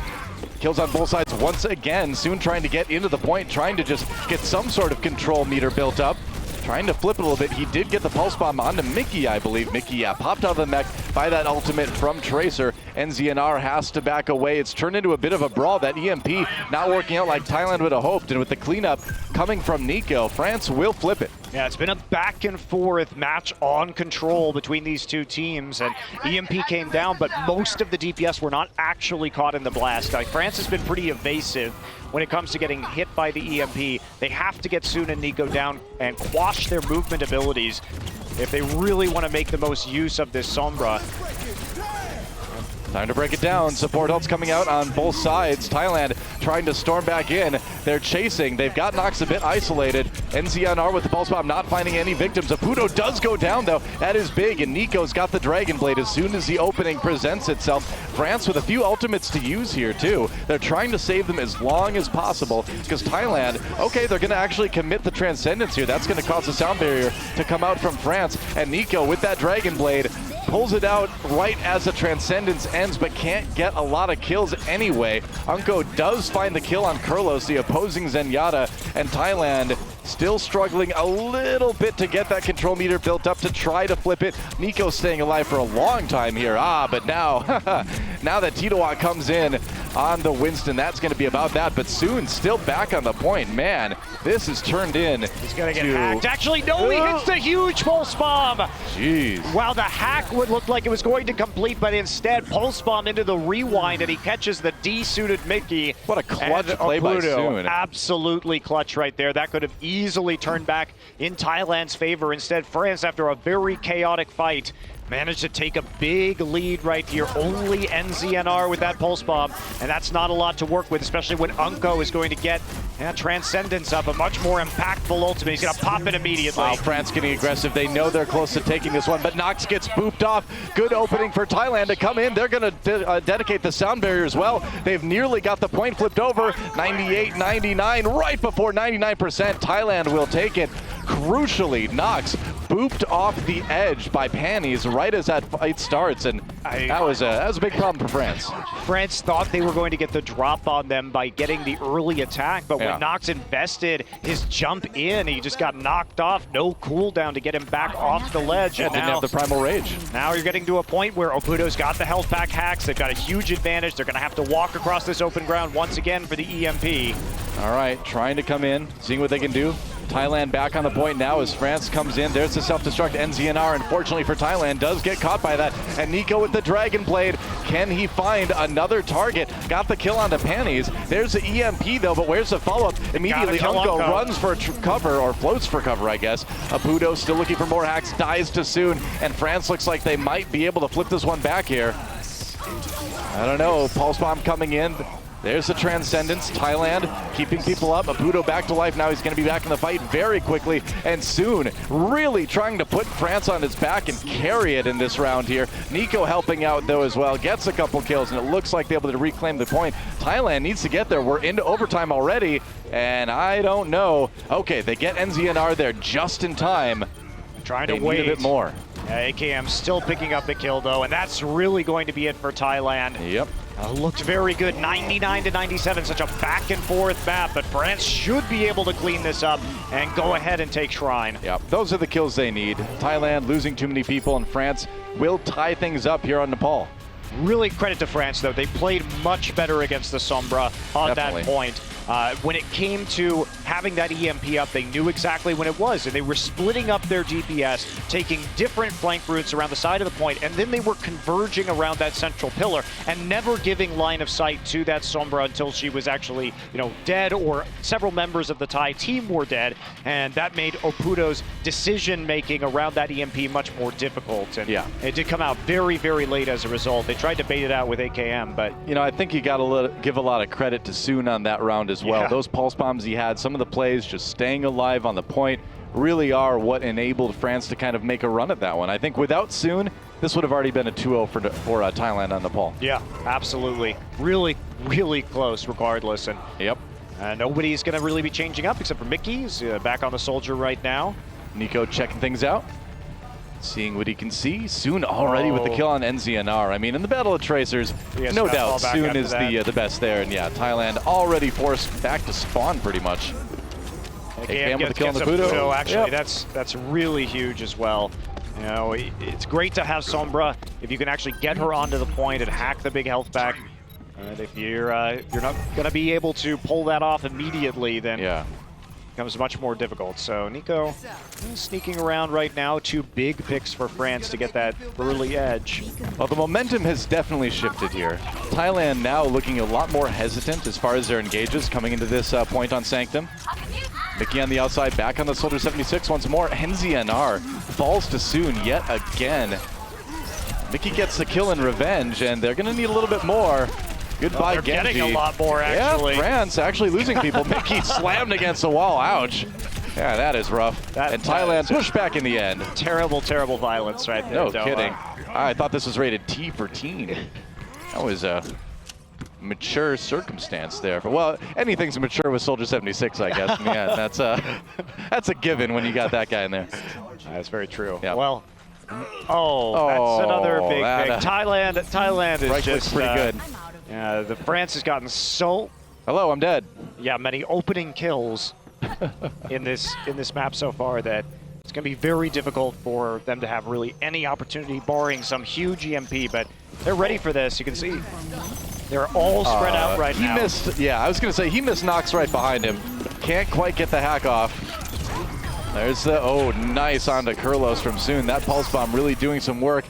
Kills on both sides once again. Soon trying to get into the point, trying to just get some sort of control meter built up. Trying to flip it a little bit. He did get the pulse bomb onto Mickey, I believe. Mickey popped out of the mech by that ultimate from Tracer. NZNR has to back away. It's turned into a bit of a brawl. That EMP not working out like Thailand would have hoped. And with the cleanup coming from Nico, France will flip it. Yeah, it's been a back and forth match on control between these two teams, and EMP came down, but most of the DPS were not actually caught in the blast. France has been pretty evasive when it comes to getting hit by the EMP. They have to get Soon and Nico down and quash their movement abilities if they really want to make the most use of this Sombra. Time to break it down. Support ults coming out on both sides. Thailand trying to storm back in. They're chasing. They've got Nox a bit isolated. NZNR with the pulse bomb not finding any victims. Aputo does go down though. That is big, and Nico's got the Dragon Blade as soon as the opening presents itself. France with a few ultimates to use here too. They're trying to save them as long as possible because Thailand, okay, they're going to actually commit the Transcendence here. That's going to cause a sound barrier to come out from France. And Nico with that Dragon Blade pulls it out right as the Transcendence ends, but can't get a lot of kills anyway. Unko does find the kill on Kurlos, the opposing Zenyatta, and Thailand still struggling a little bit to get that control meter built up to try to flip it. Nico staying alive for a long time here. But now, now that Titowat comes in on the Winston, that's going to be about that. But Soon still back on the point. Man, this is turned in. He's going to get hacked. Actually, no, he hits the huge pulse bomb. Jeez. Wow, the hack would look like it was going to complete, but instead, pulse bomb into the rewind, and he catches the D-suited Mickey. What a clutch play by Soon. Absolutely clutch right there. That could have easily turned back in Thailand's favor. Instead, France, after a very chaotic fight, managed to take a big lead right here. Only NZNR with that pulse bomb, and that's not a lot to work with, especially when Unko is going to get Transcendence up, a much more impactful ultimate. He's going to pop it immediately. Wow, France getting aggressive. They know they're close to taking this one, but Nox gets booped off. Good opening for Thailand to come in. They're going to dedicate the sound barrier as well. They've nearly got the point flipped over. 98-99, right before 99%. Thailand will take it. Crucially, Nox booped off the edge by Panties right as that fight starts, and that was a big problem for France. France thought they were going to get the drop on them by getting the early attack, but when Nox invested his jump in, he just got knocked off. No cooldown to get him back off the ledge. Yeah, and didn't have the primal rage. Now you're getting to a point where Oputo's got the health pack hacks. They've got a huge advantage. They're going to have to walk across this open ground once again for the EMP. All right, trying to come in, seeing what they can do. Thailand back on the point now as France comes in. There's the self-destruct. NZNR, unfortunately for Thailand, does get caught by that. And Nico with the Dragon Blade. Can he find another target? Got the kill onto Panties. There's the EMP though, but where's the follow-up? Immediately Unko runs for cover, or floats for cover, I guess. Aputo still looking for more hacks, dies too soon. And France looks like they might be able to flip this one back here. I don't know, Pulse Bomb coming in. There's the Transcendence. Thailand keeping people up. Aputo back to life. Now he's going to be back in the fight very quickly and soon. Really trying to put France on his back and carry it in this round here. Nico helping out though as well. Gets a couple kills and it looks like they're able to reclaim the point. Thailand needs to get there. We're into overtime already and I don't know. Okay, they get NZNR there just in time. Trying to wait a bit more. AKM still picking up the kill though, and that's really going to be it for Thailand. Yep. Looked very good, 99-97, such a back and forth map, but France should be able to clean this up and go ahead and take Shrine. Yep, those are the kills they need. Thailand losing too many people, and France will tie things up here on Nepal. Really credit to France though, they played much better against the Sombra on Definitely. that point. When it came to having that EMP up, they knew exactly when it was, and they were splitting up their DPS, taking different flank routes around the side of the point, and then they were converging around that central pillar and never giving line of sight to that Sombra until she was actually, dead, or several members of the Thai team were dead, and that made Oputo's decision-making around that EMP much more difficult. And it did come out very, very late as a result. They tried to bait it out with AKM, but... I think you got to give a lot of credit to Soon on that round as well. Yeah. Those pulse bombs he had, some of the plays just staying alive on the point, really are what enabled France to kind of make a run at that one. I think without Soon, this would have already been a 2-0 for Thailand on Nepal. Yeah, absolutely. Really, really close regardless. And nobody's going to really be changing up except for Mickey. He's back on the Soldier right now. Nico checking things out. Seeing what he can see. Soon already with the kill on NZNR. I mean, in the Battle of Tracers, no doubt Soon is the best there. And yeah, Thailand already forced back to spawn pretty much. AKM with the kill on the Aputo. Actually, that's really huge as well. It's great to have Sombra if you can actually get her onto the point and hack the big health back. And if you're not going to be able to pull that off immediately, then becomes much more difficult. So Nico sneaking around right now. 2 big picks for France to get that early edge. Well, the momentum has definitely shifted here. Thailand now looking a lot more hesitant as far as their engages coming into this point on Sanctum. Mickey on the outside, back on the Soldier 76 once more. NZNR falls to Soon yet again. Mickey gets the kill in revenge, and they're going to need a little bit more. Goodbye, they're Genji. Getting a lot more, actually. Yeah, France actually losing people. Mickey slammed against the wall. Ouch. Yeah, that is rough. And Thailand pushed back in the end. Terrible, terrible violence right there. No kidding. I thought this was rated T for teen. That was a mature circumstance there. Well, anything's mature with Soldier 76, I guess. Yeah, that's a given when you got that guy in there. That's very true. Yeah. Well, that's another big pick. Thailand is just pretty good. Yeah, the France has gotten so... Hello, I'm dead. Yeah, many opening kills in this map so far that it's going to be very difficult for them to have really any opportunity, barring some huge EMP, but they're ready for this. You can see they're all spread out right now. He missed, I was going to say, he missed Nox right behind him. Can't quite get the hack off. There's the, nice onto Kurlos from Soon. That pulse bomb really doing some work.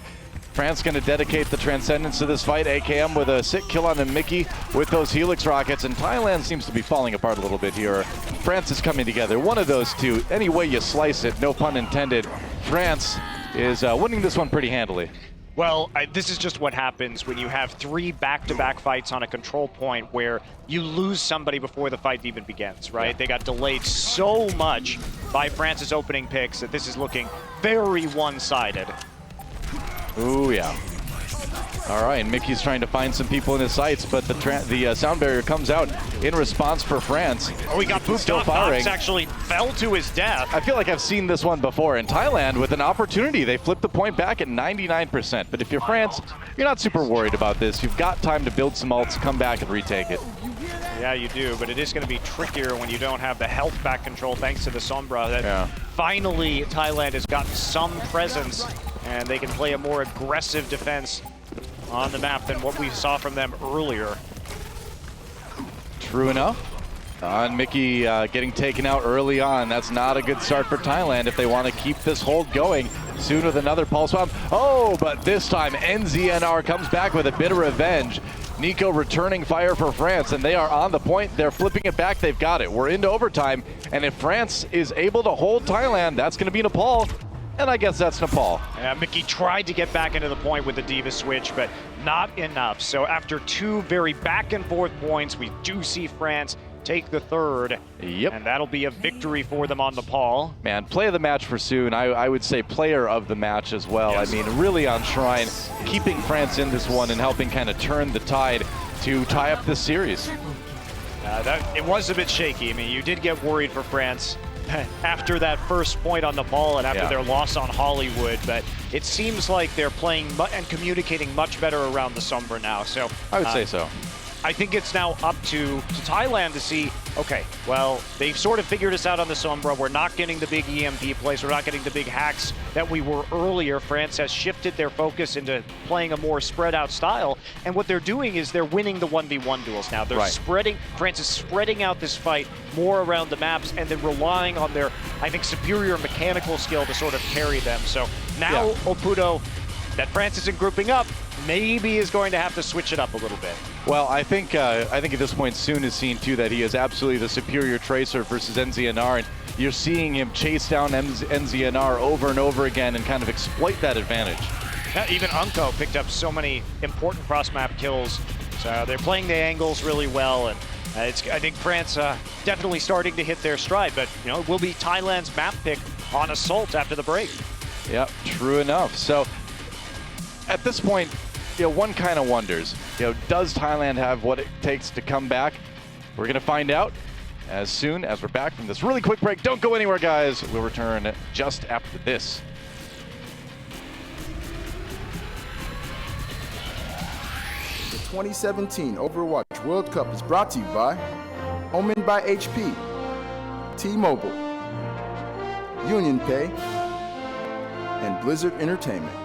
France going to dedicate the Transcendence to this fight. AKM with a sick kill on Mickey with those Helix rockets, and Thailand seems to be falling apart a little bit here. France is coming together. One of those two, any way you slice it, no pun intended. France is winning this one pretty handily. Well, this is just what happens when you have 3 back-to-back fights on a control point where you lose somebody before the fight even begins, right? Yeah. They got delayed so much by France's opening picks that this is looking very one-sided. Ooh, yeah. All right, and Mickey's trying to find some people in his sights, but the sound barrier comes out in response for France. Oh, he got booped Still off. firing. Knox actually fell to his death. I feel like I've seen this one before. In Thailand, with an opportunity, they flipped the point back at 99%. But if you're France, you're not super worried about this. You've got time to build some ults, come back and retake it. Yeah, you do, but it is going to be trickier when you don't have the health back control thanks to the Sombra. That finally, Thailand has gotten some presence, and they can play a more aggressive defense on the map than what we saw from them earlier. True enough. And Mickey getting taken out early on. That's not a good start for Thailand if they want to keep this hold going. Soon with another pulse bomb. Oh, but this time NZNR comes back with a bit of revenge. Nico returning fire for France, and they are on the point. They're flipping it back. They've got it. We're into overtime, and if France is able to hold Thailand, that's going to be Nepal. And I guess that's Nepal. Yeah, Mickey tried to get back into the point with the Diva switch, but not enough. So after 2 very back and forth points, we do see France take the third. Yep. And that'll be a victory for them on Nepal. Man, play of the match for Soon. I would say player of the match as well. Yes. I mean, really on Shrine, keeping France in this one and helping kind of turn the tide to tie up this series. It was a bit shaky. I mean, you did get worried for France after that first point on Nepal and after their loss on Hollywood, but it seems like they're playing and communicating much better around the Sombra now. So I would say so. I think it's now up to Thailand to see, okay, well, they've sort of figured us out on the Sombra. We're not getting the big EMP plays. We're not getting the big hacks that we were earlier. France has shifted their focus into playing a more spread out style. And what they're doing is they're winning the 1v1 duels now. They're spreading, France is spreading out this fight more around the maps and then relying on their, I think, superior mechanical skill to sort of carry them. So now Opudo, that France isn't grouping up, maybe is going to have to switch it up a little bit. Well, I think at this point, Soon has seen too that he is absolutely the superior tracer versus NZNR, and you're seeing him chase down NZNR over and over again and kind of exploit that advantage. Yeah, even Unko picked up so many important cross-map kills. So they're playing the angles really well, and I think France definitely starting to hit their stride. But you know, it will be Thailand's map pick on Assault after the break. Yep, true enough. So at this point, one kind of wonders, does Thailand have what it takes to come back? We're going to find out as soon as we're back from this really quick break. Don't go anywhere, guys. We'll return just after this. The 2017 Overwatch World Cup is brought to you by Omen by HP, T-Mobile, Union Pay, and Blizzard Entertainment.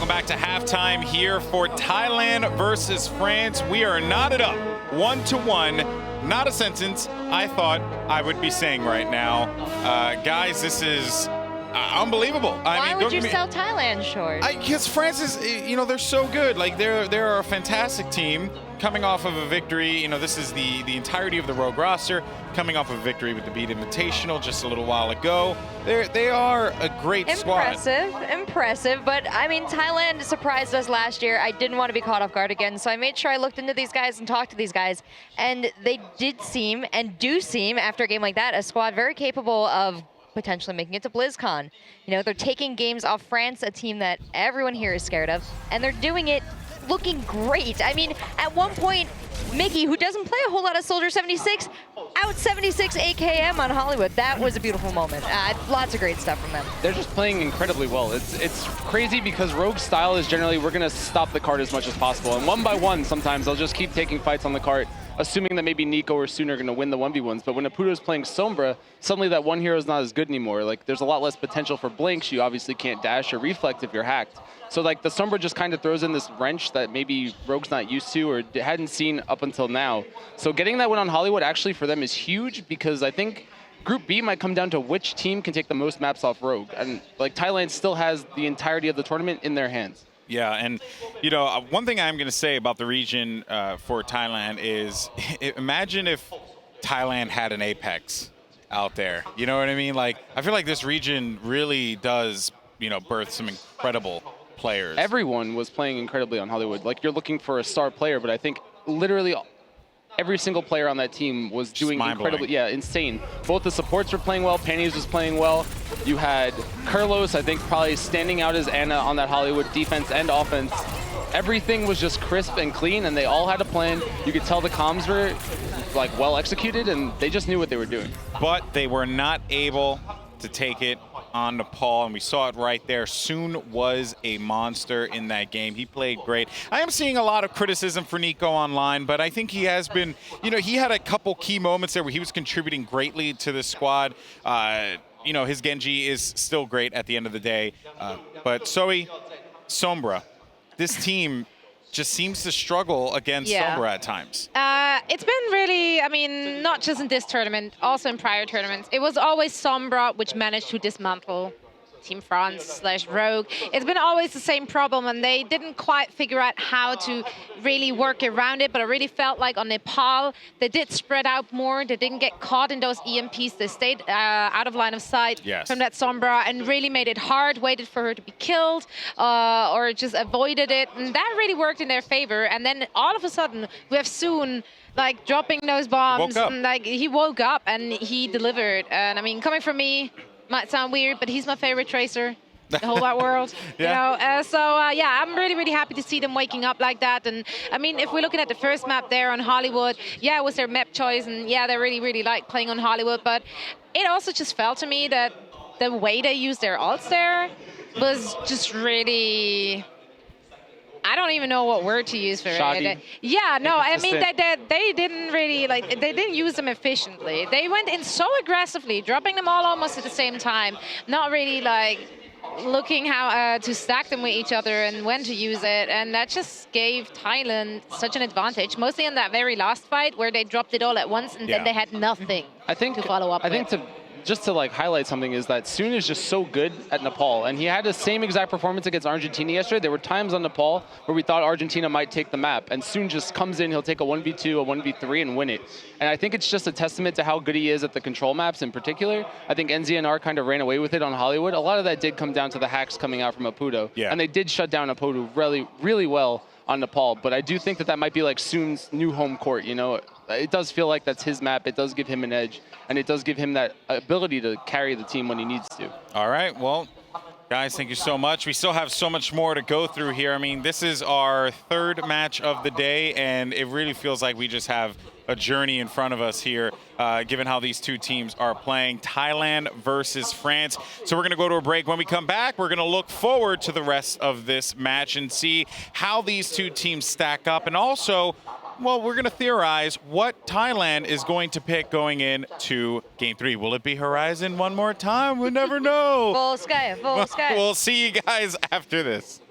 welcome back to halftime here for Thailand versus France. We are knotted up 1-1. Not a sentence I thought I would be saying right now. Guys, this is unbelievable. Why would you sell Thailand short? Because France is, you know, they're so good. Like, they're a fantastic team coming off of a victory. You know, this is the entirety of the Rogue roster coming off of a victory with the Beat Invitational just a little while ago. They are a great squad. Impressive. But, I mean, Thailand surprised us last year. I didn't want to be caught off guard again, so I made sure I looked into these guys and talked to these guys. And they did seem, and do seem, after a game like that, a squad very capable of potentially making it to BlizzCon. You know, they're taking games off France, a team that everyone here is scared of, and they're doing it looking great. I mean, at one point, Mickey, who doesn't play a whole lot of Soldier 76, out 76 AKM on Hollywood. That was a beautiful moment. Lots of great stuff from them. They're just playing incredibly well. It's crazy because Rogue's style is generally we're going to stop the cart as much as possible. And one by one, sometimes they'll just keep taking fights on the cart, assuming that maybe Nico or Soon are going to win the 1v1s. But when Aputo's playing Sombra, suddenly that one hero is not as good anymore. Like, there's a lot less potential for blinks. You obviously can't dash or reflect if you're hacked. So, like, the Sombra just kind of throws in this wrench that maybe Rogue's not used to or hadn't seen up until now. So getting that win on Hollywood actually for them is huge because I think Group B might come down to which team can take the most maps off Rogue. And, like, Thailand still has the entirety of the tournament in their hands. Yeah, and, you know, one thing I'm going to say about the region for Thailand is imagine if Thailand had an Apex out there. You know what I mean? Like, I feel like this region really does, you know, birth some incredible players. Everyone was playing incredibly on Hollywood. Like, you're looking for a star player, but I think literally every single player on that team was doing incredibly, yeah, insane. Both the supports were playing well, Panties was playing well. You had Carlos, I think, probably standing out as Anna on that Hollywood defense and offense. Everything was just crisp and clean, and they all had a plan. You could tell the comms were, like, well executed, and they just knew what they were doing. But they were not able to take it on Nepal, and we saw it right there. Soon was a monster in that game. He played great. I am seeing a lot of criticism for Nico online, but I think he has been, you know, he had a couple key moments there where he was contributing greatly to the squad. You know, his Genji is still great at the end of the day. But Zoe, Sombra, this team just seems to struggle against Sombra at times. It's been really, I mean, not just in this tournament, also in prior tournaments. It was always Sombra which managed to dismantle Team France / Rogue. It's been always the same problem, and they didn't quite figure out how to really work around it, but I really felt like on Nepal, they did spread out more. They didn't get caught in those EMPs. They stayed out of line of sight from that Sombra and really made it hard, waited for her to be killed, or just avoided it, and that really worked in their favor. And then all of a sudden, we have Soon like dropping those bombs, and like he woke up and he delivered. And I mean, coming from me, might sound weird, but he's my favorite tracer in the whole wide world. You know, yeah, I'm really, really happy to see them waking up like that. And I mean, if we're looking at the first map there on Hollywood, yeah, it was their map choice, and yeah, they really, really like playing on Hollywood. But it also just felt to me that the way they used their ults there was just really, I don't even know what word to use for it. Yeah, no, I mean, they didn't really, like, they didn't use them efficiently. They went in so aggressively, dropping them all almost at the same time, not really, like, looking how to stack them with each other and when to use it. And that just gave Thailand such an advantage, mostly in that very last fight where they dropped it all at once and then they had nothing to follow up with. Just to like highlight something is that Soon is just so good at Nepal, and he had the same exact performance against Argentina yesterday. There were times on Nepal where we thought Argentina might take the map, and Soon just comes in, he'll take a 1v2, a 1v3 and win it. And I think it's just a testament to how good he is at the control maps in particular. I think NZNR kind of ran away with it on Hollywood. A lot of that did come down to the hacks coming out from Aputo, and they did shut down Aputo really, really well on Nepal, but I do think that that might be like Soon's new home court, you know? It does feel like that's his map, it does give him an edge, and it does give him that ability to carry the team when he needs to. All right, well, guys, thank you so much. We still have so much more to go through here. I mean, this is our third match of the day, and it really feels like we just have a journey in front of us here, given how these two teams are playing. Thailand versus France. So we're going to go to a break. When we come back, we're going to look forward to the rest of this match and see how these two teams stack up. And also, well, we're going to theorize what Thailand is going to pick going into Game 3. Will it be Horizon one more time? We'll never know. Full sky, full sky. We'll see you guys after this.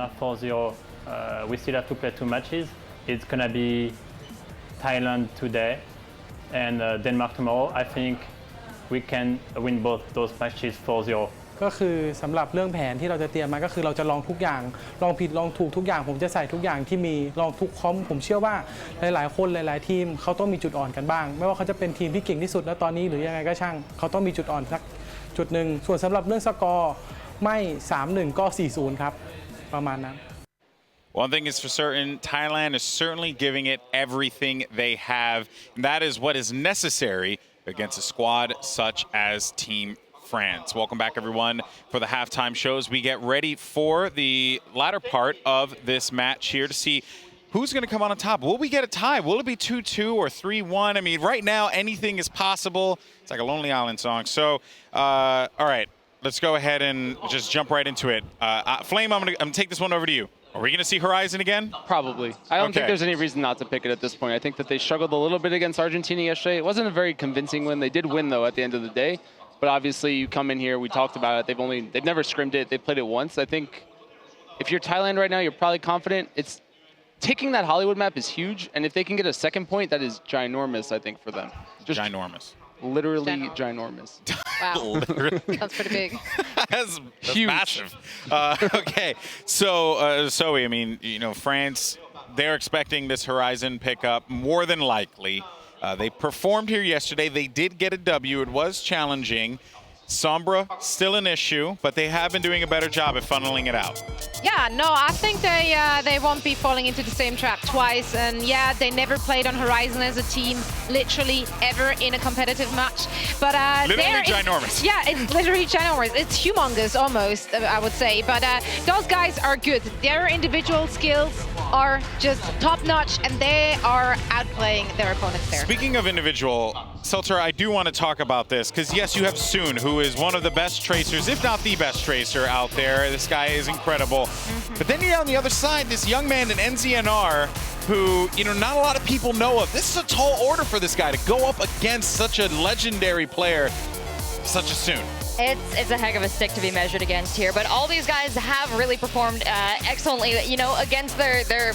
China 4-0. We still have to play 2 matches. It's gonna be Thailand today and Denmark tomorrow. I think we can win both those matches 4-0. ก็คือสำหรับเรื่องแผนที่เราจะเตรียมมาก็คือเราจะลองทุกอย่างลองผิดลองถูกทุกอย่างผมจะใส่ทุกอย่างที่มีลองทุกคอมผมเชื่อว่าหลายๆคนหลายๆทีมเขาต้องมีจุดอ่อนกันบ้างไม่ว่าเขาจะเป็นทีมที่เก่งที่สุดณตอนนี้หรือยังไงก็ช่างเขาต้องมีจุดอ่อนสักจุดหนึ่งส่วนสำหรับเรื่องสกอร์ไม่ 3-1 ก็ 4-0 ครับประมาณนั้น One thing is for certain, Thailand is certainly giving it everything they have. And that is what is necessary against a squad such as Team France. Welcome back, everyone, for the halftime shows. We get ready for the latter part of this match here to see who's going to come on top. Will we get a tie? Will it be 2-2 or 3-1? I mean, right now, anything is possible. It's like a Lonely Island song. So, all right, let's go ahead and just jump right into it. Flame, I'm gonna take this one over to you. Are we going to see Horizon again? Probably. I don't think there's any reason not to pick it at this point. I think that they struggled a little bit against Argentina yesterday. It wasn't a very convincing win. They did win, though, at the end of the day. But obviously, you come in here, we talked about it. They've never scrimmed it. They've played it once. I think if you're Thailand right now, you're probably confident. It's taking that Hollywood map is huge. And if they can get a second point, that is ginormous, I think, for them. Just ginormous. Literally ginormous. Wow. Literally. That's pretty big. That's Huge. massive. Okay, so Zoe, I mean, you know, France, they're expecting this Horizon pickup more than likely. They performed here yesterday. They did get a W. It was challenging. Sombra, still an issue, but they have been doing a better job at funneling it out. Yeah, no, I think they won't be falling into the same trap twice. And yeah, they never played on Horizon as a team, literally ever in a competitive match. But literally ginormous. Yeah, it's literally ginormous. It's humongous almost, I would say. But those guys are good. Their individual skills are just top-notch, and they are outplaying their opponents there. Speaking of individual, Seltzer, I do want to talk about this, because yes, you have Soon, who is one of the best tracers, if not the best tracer out there. This guy is incredible. But then you're on the other side, this young man in NZNR, who, you know, not a lot of people know of. This is a tall order for this guy to go up against such a legendary player, such as Soon. It's a heck of a stick to be measured against here, but all these guys have really performed excellently, you know, against their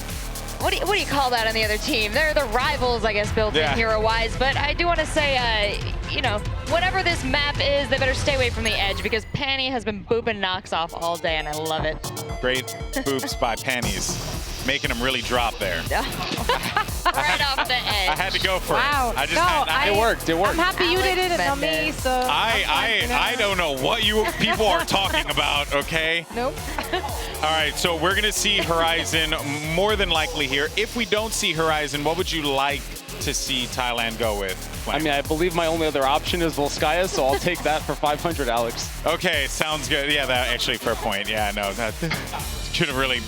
what do you call that on the other team? They're the rivals, I guess, built in hero-wise. But I do want to say, you know, whatever this map is, they better stay away from the edge, because Panny has been booping knocks off all day, and I love it. Great boops by Pannies, making them really drop there. Right off the edge. I had to go for Wow. it. It worked. It worked. I'm happy you did it, not me. So I don't know what you people are talking about, okay? Nope. All right, so we're going to see Horizon more than likely here. If we don't see Horizon, what would you like to see Thailand go with? I mean, I believe my only other option is Volskaya, so I'll take that for 500, Alex. Okay, sounds good. Yeah, that actually fair point. Yeah, no, that should have really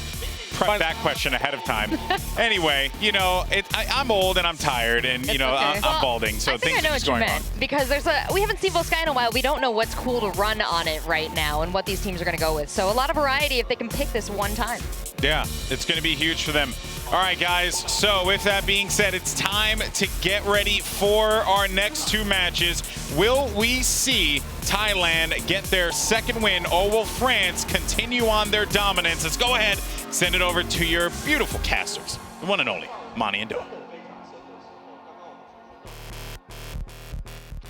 prepped that question ahead of time. Anyway, you know, I'm old and I'm tired, and you know, okay. I'm balding, so I think things I know are what just you going meant, on. because we haven't seen Volskaya in a while. We don't know what's cool to run on it right now and what these teams are going to go with. So a lot of variety if they can pick this one time. Yeah, it's going to be huge for them. All right, guys, so with that being said, it's time to get ready for our next two matches. Will we see Thailand get their second win, or will France continue on their dominance? Let's go ahead, send it over to your beautiful casters, the one and only Monty and Doa.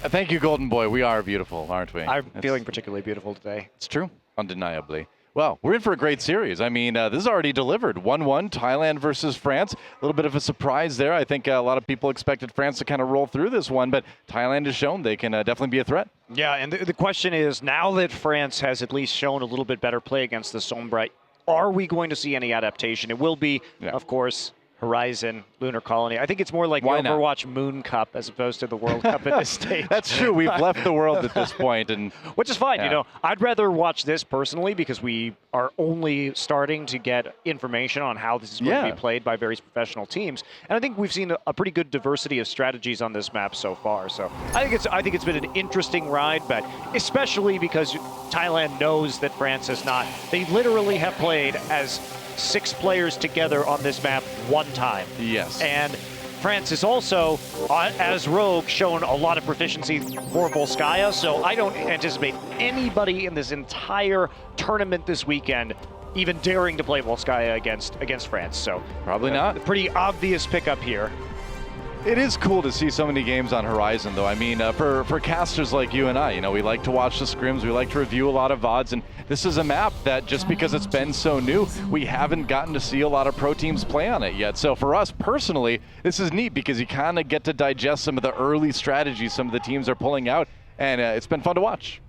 Thank you, Golden Boy. We are beautiful, aren't we? I'm feeling particularly beautiful today. It's true, undeniably. Well, we're in for a great series. I mean, this is already delivered. 1-1, Thailand versus France. A little bit of a surprise there. I think a lot of people expected France to kind of roll through this one, but Thailand has shown they can definitely be a threat. Yeah, and the question is, now that France has at least shown a little bit better play against the Sombra, are we going to see any adaptation? It will be, of course, Horizon, Lunar Colony. I think it's more like the Overwatch Moon Cup as opposed to the World Cup at this stage. That's true. We've left the world at this point, and which is fine. You know, I'd rather watch this personally, because we are only starting to get information on how this is going to be played by various professional teams, and I think we've seen a pretty good diversity of strategies on this map so far. So I think it's been an interesting ride, but especially because Thailand knows that France has not. They literally have played as 6 players together on this map one time. Yes. And France has also, as Rogue, shown a lot of proficiency for Volskaya, so I don't anticipate anybody in this entire tournament this weekend even daring to play Volskaya against France. So Probably not. A pretty obvious pickup here. It is cool to see so many games on Horizon, though. I mean, for casters like you and I, you know, we like to watch the scrims, we like to review a lot of VODs, and this is a map that just because it's been so new, we haven't gotten to see a lot of pro teams play on it yet. So for us personally, this is neat because you kind of get to digest some of the early strategies some of the teams are pulling out, and it's been fun to watch.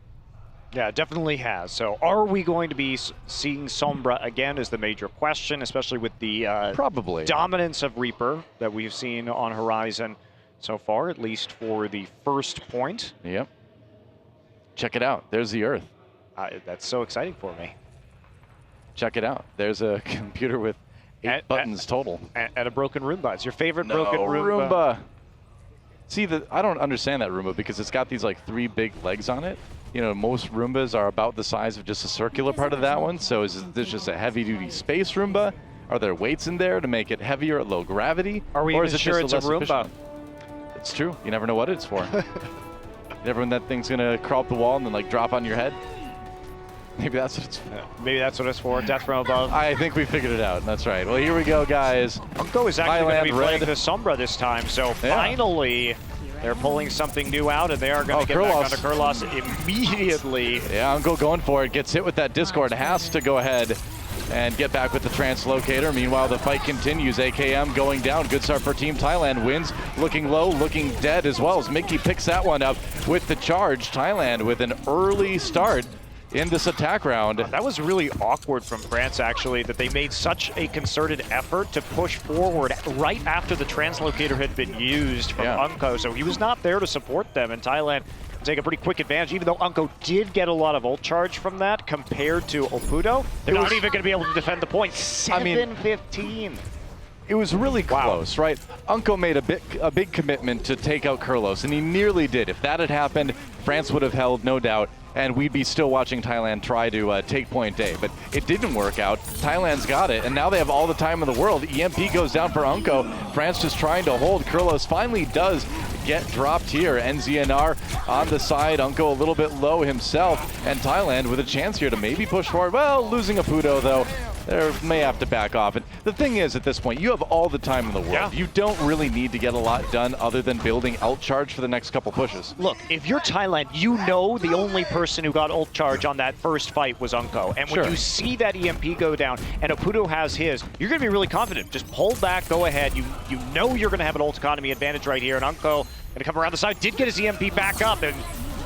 Yeah, it definitely has. So are we going to be seeing Sombra again is the major question, especially with the probably dominance of Reaper that we've seen on Horizon so far, at least for the first point. Yep. Check it out. There's the Earth. That's so exciting for me. Check it out. There's a computer with 8 buttons total. And a broken Roomba. It's your favorite No, broken Roomba. Roomba. See, I don't understand that Roomba because it's got these like 3 big legs on it. You know, most Roombas are about the size of just a circular part of that one. So is this just a heavy-duty space Roomba? Are there weights in there to make it heavier at low gravity? Are we even sure it's a Roomba? Efficient? It's true. You never know what it's for. You never know when that thing's gonna crawl up the wall and then like drop on your head. Maybe that's what it's for. Maybe that's what it's for. Death from above. I think we figured it out. That's right. Well, here we go, guys. Unco is actually going to be playing red. the Sombra this time. So finally, they're pulling something new out, and they are going to get back onto Kurlos immediately. Yeah, Unco going for it. Gets hit with that Discord. Has to go ahead and get back with the translocator. Meanwhile, the fight continues. AKM going down. Good start for Team Thailand. Wins looking low, looking dead as well as Mickey picks that one up with the charge. Thailand with an early start in this attack round. That was really awkward from France, actually, that they made such a concerted effort to push forward right after the translocator had been used from Unco. So he was not there to support them, and Thailand take a pretty quick advantage, even though Unco did get a lot of ult charge from that compared to Opudo. They're not even going to be able to defend the point. 7-15. It was really close, right? Unco made a big commitment to take out Kurlos, and he nearly did. If that had happened, France would have held, no doubt, and we'd be still watching Thailand try to take point A. But it didn't work out. Thailand's got it, and now they have all the time in the world. EMP goes down for Unco. France just trying to hold. Kurlos finally does get dropped here. NZNR on the side. Unco a little bit low himself, and Thailand with a chance here to maybe push forward. Well, losing a Pudo, though. They may have to back off. And the thing is, at this point, you have all the time in the world. Yeah. You don't really need to get a lot done other than building ult charge for the next couple pushes. Look, if you're Thailand, you know the only person who got ult charge on that first fight was Unco. And when you see that EMP go down and Opudo has his, you're going to be really confident. Just pull back, go ahead. You know you're going to have an ult economy advantage right here. And Unco going to come around the side. Did get his EMP back up. And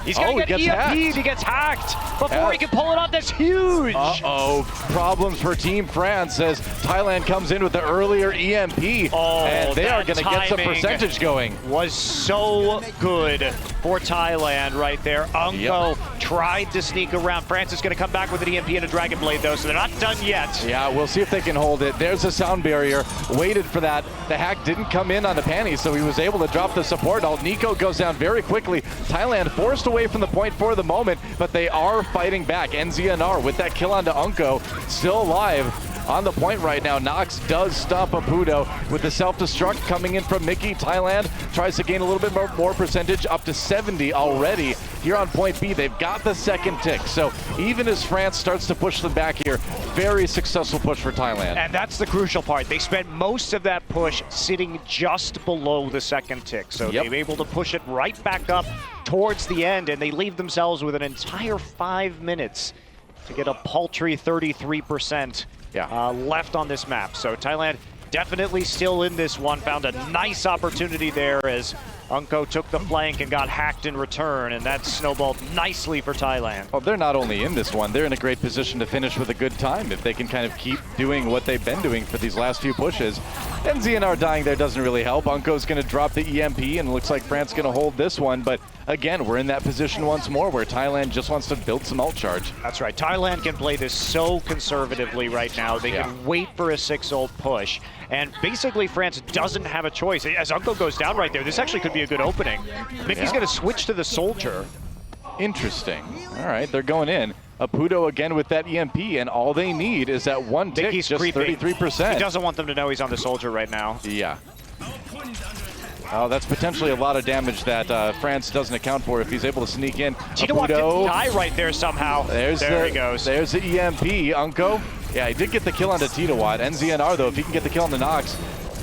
he's going to get EMP'd. He gets hacked before he can pull it off. That's huge. Uh-oh. Problems for Team France as Thailand comes in with the earlier EMP. And they are going to get some percentage going. Was so good for Thailand right there. Unco tried to sneak around. France is going to come back with an EMP and a Dragon Blade, though, so they're not done yet. Yeah, we'll see if they can hold it. There's a sound barrier. Waited for that. The hack didn't come in on the panties, so he was able to drop the support ult. Nico goes down very quickly. Thailand forced away from the point for the moment, but they are fighting back. NZNR with that kill onto Unco, still alive on the point right now. Nox does stop Opudo with the self-destruct coming in from Mickey. Thailand tries to gain a little bit more percentage, up to 70 already. Here on point B, they've got the second tick. So even as France starts to push them back here, very successful push for Thailand. And that's the crucial part. They spent most of that push sitting just below the second tick. So they're able to push it right back up towards the end, and they leave themselves with an entire 5 minutes to get a paltry 33% left on this map. So Thailand definitely still in this one. Found a nice opportunity there as Unco took the flank and got hacked in return, and that snowballed nicely for Thailand. Well, they're not only in this one, they're in a great position to finish with a good time if they can kind of keep doing what they've been doing for these last few pushes. NZNR dying there doesn't really help. Unco's going to drop the EMP, and it looks like France going to hold this one, but again, we're in that position once more where Thailand just wants to build some ult charge. That's right. Thailand can play this so conservatively right now. They can wait for a 6 ult push. And basically, France doesn't have a choice. As Unco goes down right there, this actually could be a good opening. Mickey's going to switch to the soldier. Interesting. All right, they're going in. Opudo again with that EMP, and all they need is that one tick, Mickey's just creeping. 33%. He doesn't want them to know he's on the soldier right now. Yeah. Oh, that's potentially a lot of damage that France doesn't account for if he's able to sneak in. Opudo didn't die right there somehow. There he goes. There's the EMP. Unco Yeah, he did get the kill onto Titawat. NZNR, though, if he can get the kill on the Nox,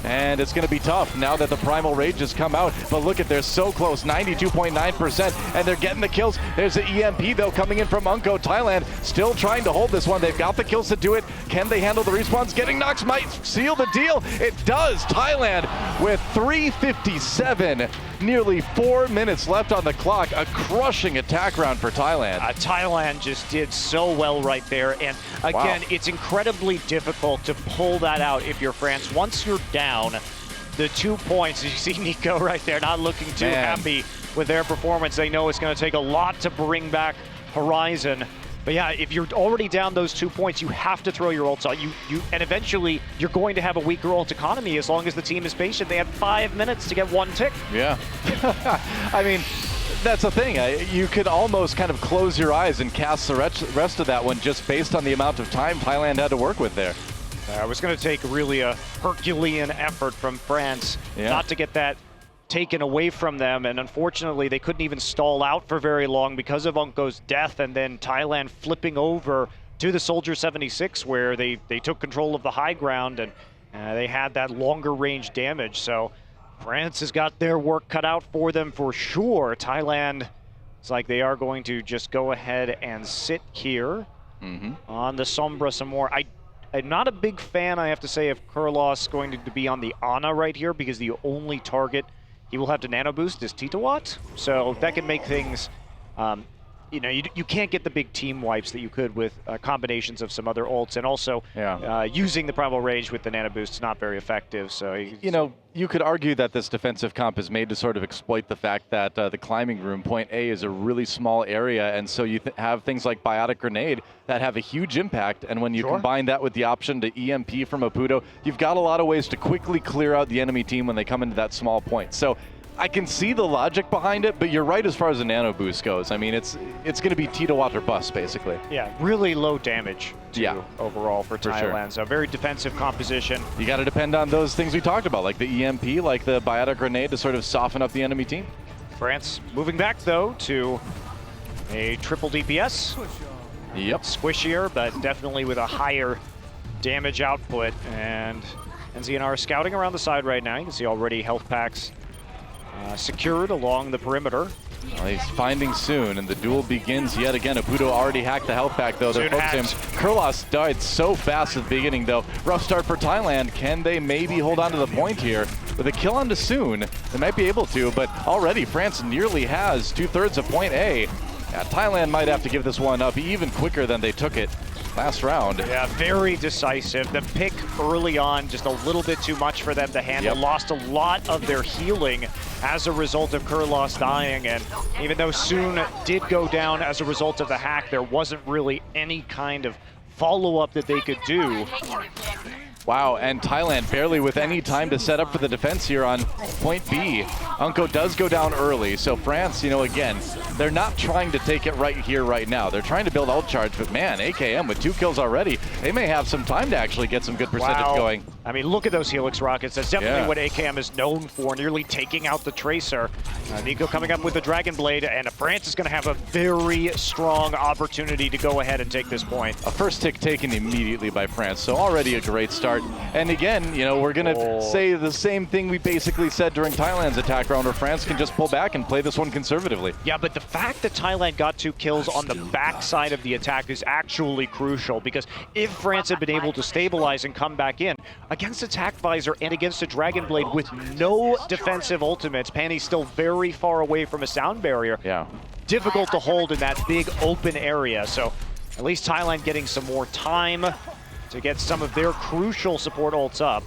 and it's going to be tough now that the Primal Rage has come out. But look at, they're so close, 92.9%, and they're getting the kills. There's the EMP, though, coming in from Unco. Thailand still trying to hold this one. They've got the kills to do it. Can they handle the respawns? Getting Nox might seal the deal. It does. Thailand with 3:57. Nearly 4 minutes left on the clock. A crushing attack round for Thailand. Thailand just did so well right there. And again, It's incredibly difficult to pull that out if you're France. Once you're down, the 2 points, you see Nico right there not looking too happy with their performance. They know it's going to take a lot to bring back Horizon. But yeah, if you're already down those 2 points, you have to throw your ults out. And eventually, you're going to have a weaker ult economy as long as the team is patient. They had 5 minutes to get 1 tick. Yeah. I mean, that's the thing. You could almost kind of close your eyes and cast the rest of that one just based on the amount of time Thailand had to work with there. It was going to take really a Herculean effort from France not to get that taken away from them, and unfortunately they couldn't even stall out for very long because of Unco's death, and then Thailand flipping over to the Soldier 76 where they took control of the high ground, and they had that longer range damage. So France has got their work cut out for them for sure. Thailand, it's like they are going to just go ahead and sit here on the Sombra some more. I'm not a big fan, I have to say, of Kurlos going to be on the Ana right here, because the only target he will have to nano boost is Titawat, so that can make things, you can't get the big team wipes that you could with combinations of some other ults, and also using the Primal Rage with the nano boost is not very effective. So you could argue that this defensive comp is made to sort of exploit the fact that the climbing room, point A, is a really small area, and so you have things like Biotic Grenade that have a huge impact, and when you combine that with the option to EMP from Apudo, you've got a lot of ways to quickly clear out the enemy team when they come into that small point. So I can see the logic behind it, but you're right as far as the nano boost goes. I mean, it's going to be Titawat or bust, basically. Yeah, really low damage overall for Thailand. Sure. So very defensive composition. You got to depend on those things we talked about, like the EMP, like the Biotic Grenade, to sort of soften up the enemy team. France moving back, though, to a triple DPS. Yep. Squishier, but definitely with a higher damage output. And NZNR scouting around the side right now. You can see already health packs secured along the perimeter. Well, he's finding soon, and the duel begins yet again. Apudo already hacked the health pack, though. They're focusing him. Kurlos died so fast at the beginning, though. Rough start for Thailand. Can they maybe hold on to the point here? With a kill onto Soon, they might be able to, but already France nearly has 2/3 of point A. Yeah, Thailand might have to give this one up even quicker than they took it last round. Yeah, very decisive. The pick early on, just a little bit too much for them to handle. Lost a lot of their healing as a result of Kurlos dying, and even though Soon did go down as a result of the hack, there wasn't really any kind of follow-up that they could do. Wow, and Thailand barely with any time to set up for the defense here on point B. Unco does go down early, so France, again, they're not trying to take it right here, right now. They're trying to build ult charge, but man, AKM with 2 kills already, they may have some time to actually get some good percentage going. I mean, look at those Helix rockets. That's definitely what AKM is known for, nearly taking out the Tracer. Nico coming up with the Dragon Blade, and France is going to have a very strong opportunity to go ahead and take this point. A first tick taken immediately by France, so already a great start. And again, we're going to say the same thing we basically said during Thailand's attack round, where France can just pull back and play this one conservatively. Yeah, but the fact that Thailand got 2 kills on the backside of the attack is actually crucial, because if France had been able to stabilize and come back in, against Attack Visor and against a Dragon Blade with no defensive ultimates, Panny's still very far away from a sound barrier. Yeah. Difficult to hold in that big open area, so at least Thailand getting some more time to get some of their crucial support ults up.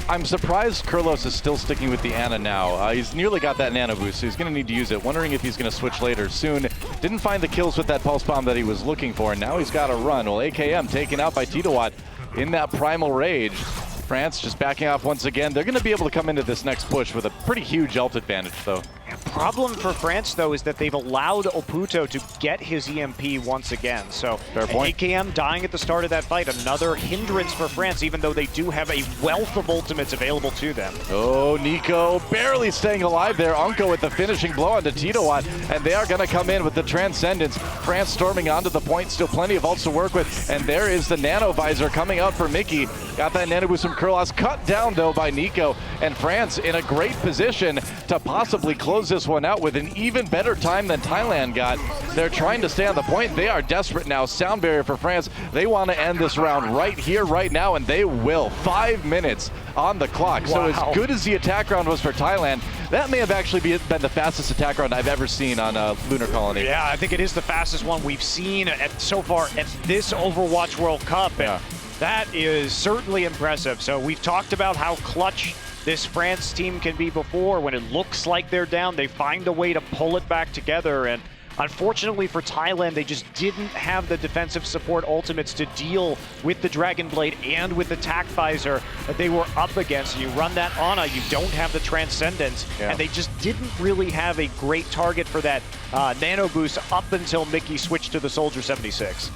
I'm surprised Kurlos is still sticking with the Ana now. He's nearly got that nano boost, so he's going to need to use it. Wondering if he's going to switch later. Soon didn't find the kills with that pulse bomb that he was looking for, and now he's got to run. Well, AKM taken out by Titawat in that Primal Rage. France just backing off once again. They're going to be able to come into this next push with a pretty huge ult advantage, though. Yeah, problem for France, though, is that they've allowed Oputo to get his EMP once again. So Fair point. AKM dying at the start of that fight, another hindrance for France, even though they do have a wealth of ultimates available to them. Oh, Nico barely staying alive there. Unko with the finishing blow onto Titowat, and they are going to come in with the Transcendence. France storming onto the point, still plenty of ults to work with, and there is the Nano Visor coming out for Mickey. Got that Nano Boost from Kurlos, cut down though by Nico, and France in a great position to possibly close this one out with an even better time than Thailand got. They're trying to stay on the point. They are desperate now. Sound barrier for France. They want to end this round right here, right now, and they will. 5 minutes on the clock. So as good as the attack round was for Thailand, that may have actually been the fastest attack round I've ever seen on a Lunar Colony. Yeah, I think it is the fastest one we've seen so far at this Overwatch World Cup. And that is certainly impressive. So we've talked about how clutch this France team can be before. When it looks like they're down, they find a way to pull it back together. And unfortunately for Thailand, they just didn't have the defensive support ultimates to deal with the Dragon Blade and with the Tac Visor that they were up against. You run that Ana, you don't have the Transcendence, and they just didn't really have a great target for that Nano Boost up until Mickey switched to the Soldier 76.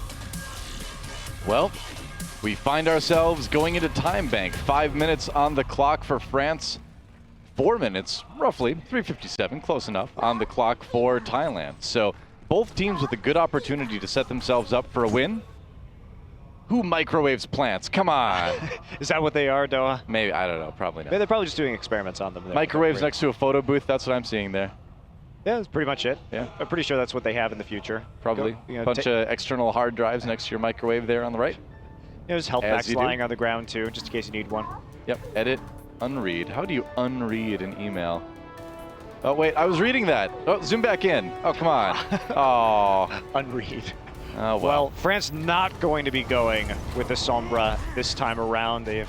Well, we find ourselves going into time bank. 5 minutes on the clock for France. 4 minutes, roughly, 3:57, close enough, on the clock for Thailand. So both teams with a good opportunity to set themselves up for a win. Who microwaves plants? Come on. Is that what they are, Doa? Maybe, I don't know, probably not. They're probably just doing experiments on them. Microwaves next to a photo booth, that's what I'm seeing there. Yeah, that's pretty much it. Yeah. I'm pretty sure that's what they have in the future. Probably. Bunch of external hard drives next to your microwave there on the right. There's health packs lying on the ground too, just in case you need one. Yep, edit, unread. How do you unread an email? Oh wait, I was reading that. Oh, zoom back in. Oh, come on. Oh. Unread. Oh, well, France not going to be going with the Sombra this time around. They've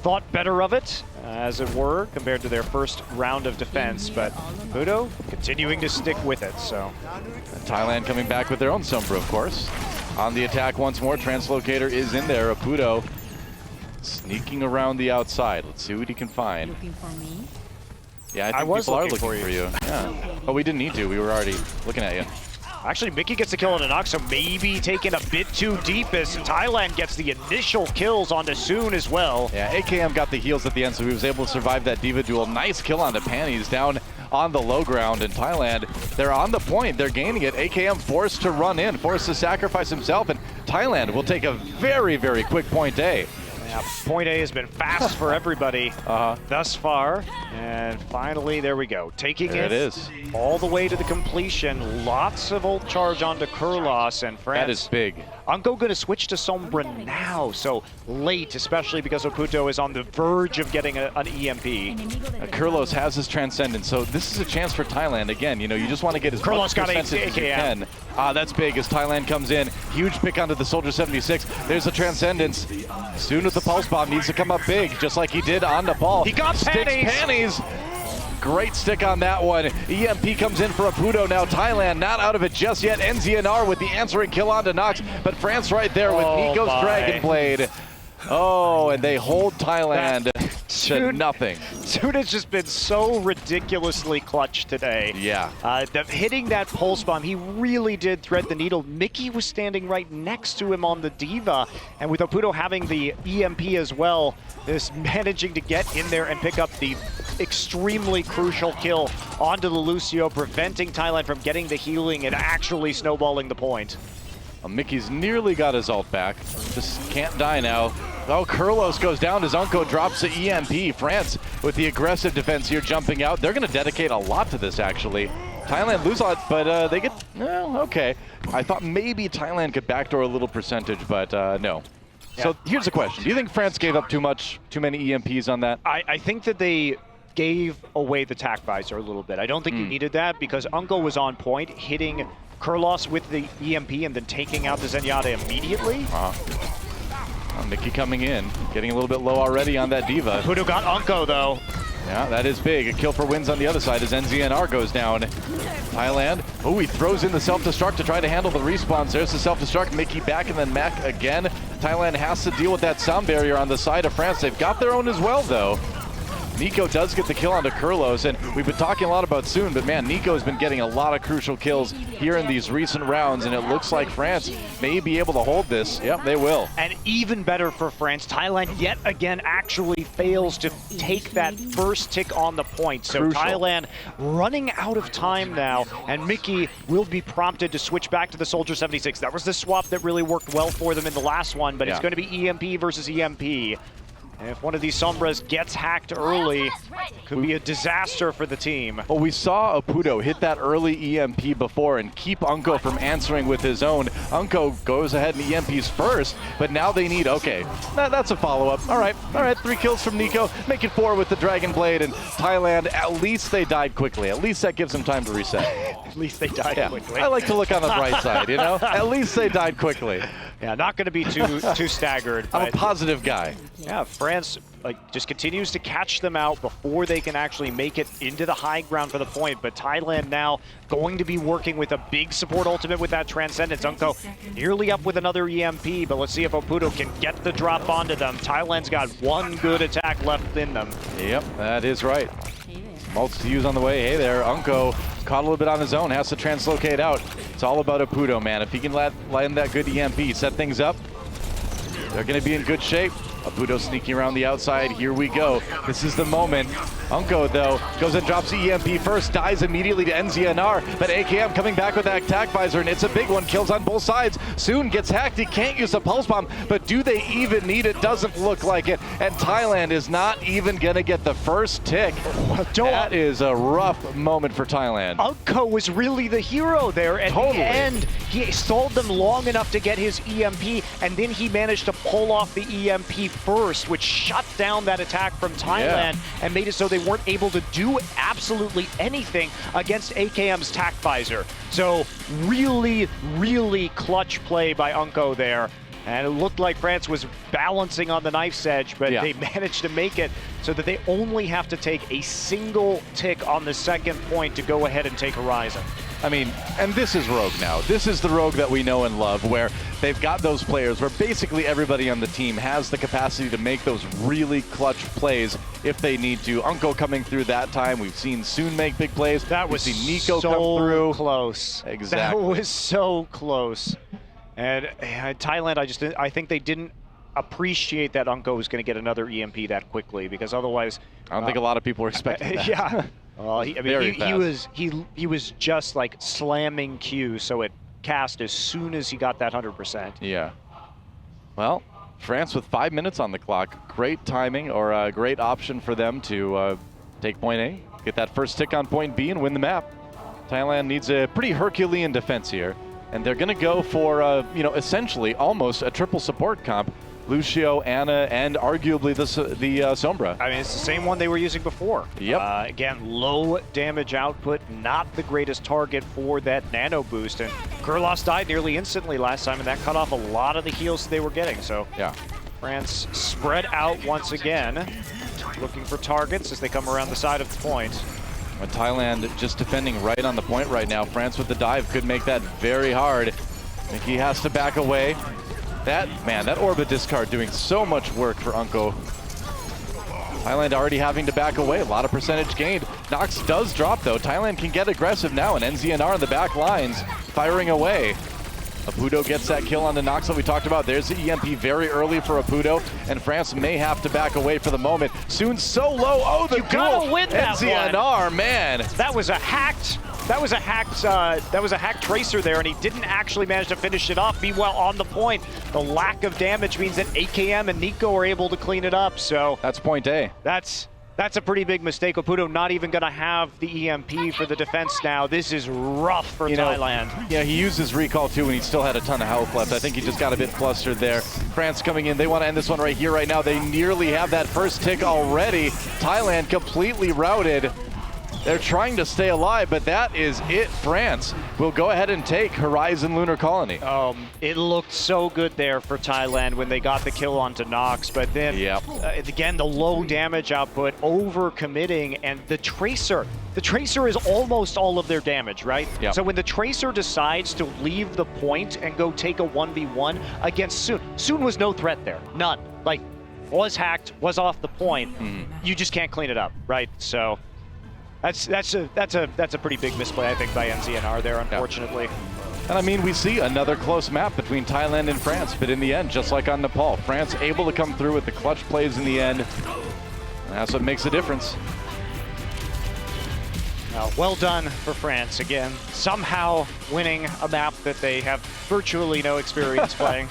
thought better of it, as it were, compared to their first round of defense, but Budo continuing to stick with it, so. And Thailand coming back with their own Sombra, of course. On the attack once more, Translocator is in there. Aputo sneaking around the outside. Let's see what he can find. Looking for me? Yeah, I think people are looking for you. Yeah. Oh, we didn't need to. We were already looking at you. Actually, Mickey gets the kill on a knock, so maybe taking a bit too deep as Thailand gets the initial kills onto Soon as well. Yeah, AKM got the heals at the end, so he was able to survive that Diva duel. Nice kill onto Panties down on the low ground, and Thailand, they're on the point. They're gaining it. AKM forced to run in, forced to sacrifice himself, and Thailand will take a very, very quick point A. Yeah, point A has been fast for everybody thus far. And finally, there we go. Taking it all the way to the completion. Lots of ult charge onto Kurlos and France. That is big. Unko going to switch to Sombra now, so late, especially because Oputo is on the verge of getting an EMP. Kurlos has his Transcendence, so this is a chance for Thailand. Again, you know, you just want to get as much percentage as you can. That's big as Thailand comes in. Huge pick onto the Soldier 76. There's a Transcendence. Soon with the Pulse Bomb needs to come up big, just like he did on Nepal. He got Panties. Great stick on that one. EMP comes in for Aputo now. Thailand not out of it just yet. NZNR with the answering kill onto Nox, but France right there with Nico's Dragon Blade. Oh, and they hold Thailand to nothing. Dude has just been so ridiculously clutch today. Yeah. Hitting that pulse bomb, he really did thread the needle. Mickey was standing right next to him on the Diva, and with Oputo having the EMP as well, is managing to get in there and pick up the extremely crucial kill onto the Lucio, preventing Thailand from getting the healing and actually snowballing the point. Well, Mickey's nearly got his ult back. Just can't die now. Oh, Kurlos goes down as Unko drops the EMP. France with the aggressive defense here jumping out. They're going to dedicate a lot to this, actually. Thailand lose a lot, but they get, well, okay. I thought maybe Thailand could backdoor a little percentage, but no. Yeah. So here's the question. Do you think France gave up too many EMPs on that? I think that they gave away the Tac Visor a little bit. I don't think you needed that because Unko was on point, hitting Kurlos with the EMP and then taking out the Zenyatta immediately. Mickey coming in, getting a little bit low already on that Diva. Pudu got Unko though. Yeah, that is big. A kill for wins on the other side as NZNR goes down. Thailand, oh, he throws in the self-destruct to try to handle the respawns. There's the self-destruct, Mickey back and then Mac again. Thailand has to deal with that sound barrier on the side of France. They've got their own as well though. Nico does get the kill onto Kurlos, and we've been talking a lot about Soon, but man, Nico's been getting a lot of crucial kills here in these recent rounds, and it looks like France may be able to hold this. Yep, they will. And even better for France, Thailand yet again actually fails to take that first tick on the point. So Crucial. Thailand running out of time now, and Mickey will be prompted to switch back to the Soldier 76. That was the swap that really worked well for them in the last one, but it's going to be EMP versus EMP. And if one of these Sombras gets hacked early, could be a disaster for the team. Well, we saw Apudo hit that early EMP before and keep Unko from answering with his own. Unko goes ahead and EMPs first, but now they need, okay, that's a follow-up. All right, 3 kills from Nico. Make it 4 with the Dragon Blade, and Thailand, at least they died quickly. At least that gives them time to reset. At least they died quickly. I like to look on the bright side, you know? At least they died quickly. Yeah, not going to be too staggered. I'm a positive guy. Yeah, France just continues to catch them out before they can actually make it into the high ground for the point. But Thailand now going to be working with a big support ultimate with that Transcendence. Unko nearly up with another EMP, but let's see if Apudo can get the drop onto them. Thailand's got one good attack left in them. Yep, that is right. Mults to use on the way. Hey there, Unko caught a little bit on his own, has to translocate out. It's all about Apudo, man. If he can land that good EMP, set things up, they're going to be in good shape. Apudo sneaking around the outside. Here we go. This is the moment. Unko, though, goes and drops the EMP first, dies immediately to NZNR, but AKM coming back with that attack visor, and it's a big one. Kills on both sides. Soon gets hacked. He can't use a pulse bomb, but do they even need it? Doesn't look like it. And Thailand is not even going to get the first tick. That is a rough moment for Thailand. Unko was really the hero there. At the end, he stalled them long enough to get his EMP, and then he managed to pull off the EMP first, which shut down that attack from Thailand and made it so they weren't able to do absolutely anything against AKM's tac visor. So really, really clutch play by Unko there. And it looked like France was balancing on the knife's edge, but they managed to make it so that they only have to take a single tick on the second point to go ahead and take Horizon. I mean, and this is Rogue now. This is the Rogue that we know and love, where they've got those players where basically everybody on the team has the capacity to make those really clutch plays if they need to. Unko coming through that time. We've seen Soon make big plays. That was We've seen Nico so come through. Close. Exactly. That was so close. And Thailand, I think they didn't appreciate that Unko was going to get another EMP that quickly, because otherwise, I don't think a lot of people were expecting that. Yeah. He was just like slamming Q, so it cast as soon as he got that 100%. Yeah. Well, France with 5 minutes on the clock. Great timing, or a great option for them to take point A, get that first tick on point B, and win the map. Thailand needs a pretty Herculean defense here, and they're going to go for, essentially almost a triple support comp. Lucio, Ana, and arguably the Sombra. I mean, it's the same one they were using before. Yep. Again, low damage output, not the greatest target for that nano boost. And Kurlos died nearly instantly last time, and that cut off a lot of the heals they were getting. So France spread out once again, looking for targets as they come around the side of the point. But Thailand just defending right on the point right now. France with the dive could make that very hard. I think he has to back away. That orbit discard doing so much work for Unko. Thailand already having to back away. A lot of percentage gained. Nox does drop, though. Thailand can get aggressive now, and NZNR in the back lines firing away. Apudo gets that kill on the Nox that we talked about. There's the EMP very early for Apudo, and France may have to back away for the moment. Soon so low. Oh, the you gotta win that NZNR, man. That was a hacked. That was a hacked tracer there, and he didn't actually manage to finish it off. Meanwhile, on the point, the lack of damage means that AKM and Nico are able to clean it up. So that's point A. That's a pretty big mistake. Apudo not even going to have the EMP for the defense now. This is rough for Thailand. Yeah, he used his recall too, and he still had a ton of health left. I think he just got a bit flustered there. France coming in. They want to end this one right here, right now. They nearly have that first tick already. Thailand completely routed. They're trying to stay alive, but that is it. France will go ahead and take Horizon Lunar Colony. It looked so good there for Thailand when they got the kill onto Nox, but then again, the low damage output, over-committing, and the Tracer is almost all of their damage, right? Yep. So when the Tracer decides to leave the point and go take a 1v1 against Soon was no threat there, none. Like, was hacked, was off the point. You just can't clean it up, right? So that's a pretty big misplay, I think, by NZNR there, unfortunately. And I mean, we see another close map between Thailand and France, but in the end, just like on Nepal, France able to come through with the clutch plays in the end. And that's what makes a difference. Well done for France again, somehow winning a map that they have virtually no experience playing.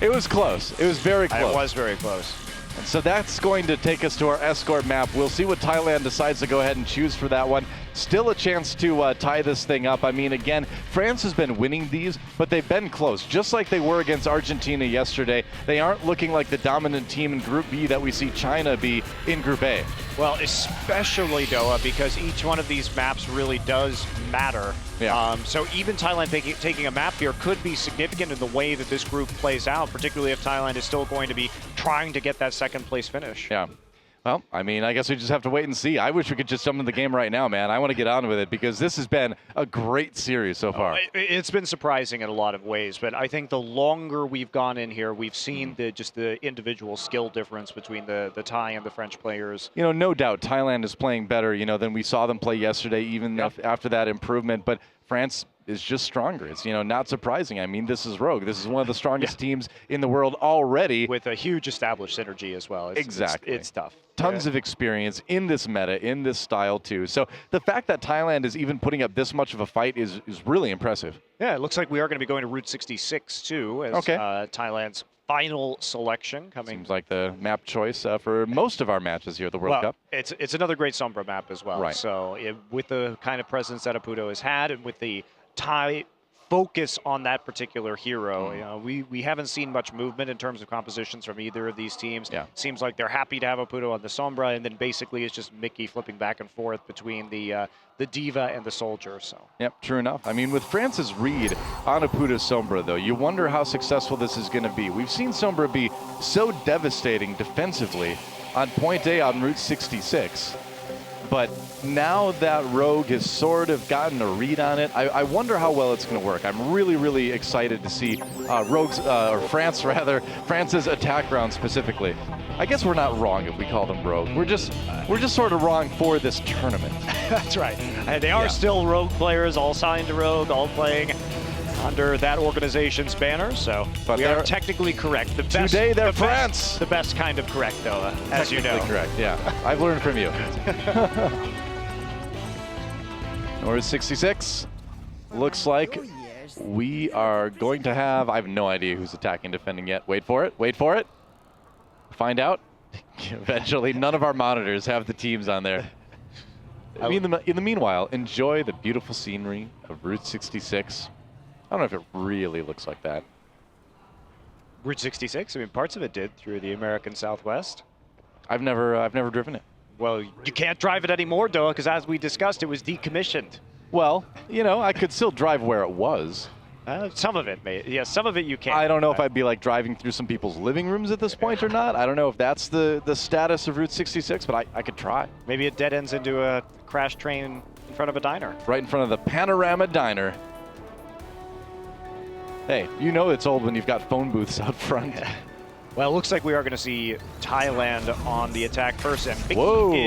It was close. It was very close. It was very close. And so that's going to take us to our escort map. We'll see what Thailand decides to go ahead and choose for that one. Still a chance to tie this thing up. I mean, again, France has been winning these, but they've been close, just like they were against Argentina yesterday. They aren't looking like the dominant team in Group B that we see China be in Group A. Well, especially Doha, because each one of these maps really does matter. Yeah. So even Thailand taking a map here could be significant in the way that this group plays out, particularly if Thailand is still going to be trying to get that second place finish. Yeah. Well, I mean, I guess we just have to wait and see. I wish we could just jump into the game right now, man. I want to get on with it because this has been a great series so far. It's been surprising in a lot of ways, but I think the longer we've gone in here, we've seen just the individual skill difference between the Thai and the French players. You know, no doubt Thailand is playing better, you know, than we saw them play yesterday, even after that improvement. But France is just stronger. It's, you know, not surprising. I mean, this is Rogue. This is one of the strongest teams in the world already. With a huge established synergy as well. Exactly. It's tough. Tons of experience in this meta, in this style too. So the fact that Thailand is even putting up this much of a fight is really impressive. Yeah, it looks like we are going to be going to Route 66 too, as Thailand's final selection coming. Seems like the map choice for most of our matches here at the World Cup. It's another great Sombra map as well. Right. So with the kind of presence that Aputo has had, and with the Thai focus on that particular hero, you know, we haven't seen much movement in terms of compositions from either of these teams. Yeah. Seems like they're happy to have Aputo on the Sombra, and then basically it's just Mickey flipping back and forth between the Diva and the Soldier. So. Yep, true enough. I mean, with France's read on Aputo's Sombra, though, you wonder how successful this is going to be. We've seen Sombra be so devastating defensively on Point A on Route 66. But now that Rogue has sort of gotten a read on it, I wonder how well it's going to work. I'm really, really excited to see France's attack round specifically. I guess we're not wrong if we call them Rogue. We're just sort of wrong for this tournament. That's right. And they are still Rogue players, all signed to Rogue, all playing under that organization's banner, so we are technically correct. The best, today they're France. The best kind of correct, though, as you know. Correct, yeah. I've learned from you. North 66. Looks like we are going to have, I have no idea who's attacking, defending yet. Wait for it, wait for it. Find out. Eventually, none of our monitors have the teams on there. I mean, in the meanwhile, enjoy the beautiful scenery of Route 66. I don't know if it really looks like that. Route 66? I mean, parts of it did through the American Southwest. I've never driven it. Well, you can't drive it anymore, Doha, because as we discussed, it was decommissioned. Well, you know, I could still drive where it was. Some of it, yeah, some of it you can. I don't know if I'd be like driving through some people's living rooms at this point or not. I don't know if that's the status of Route 66, but I could try. Maybe it dead ends into a crash train in front of a diner. Right in front of the Panorama Diner. Hey, you know it's old when you've got phone booths out front. Well, it looks like we are going to see Thailand on the attack first, and Mickey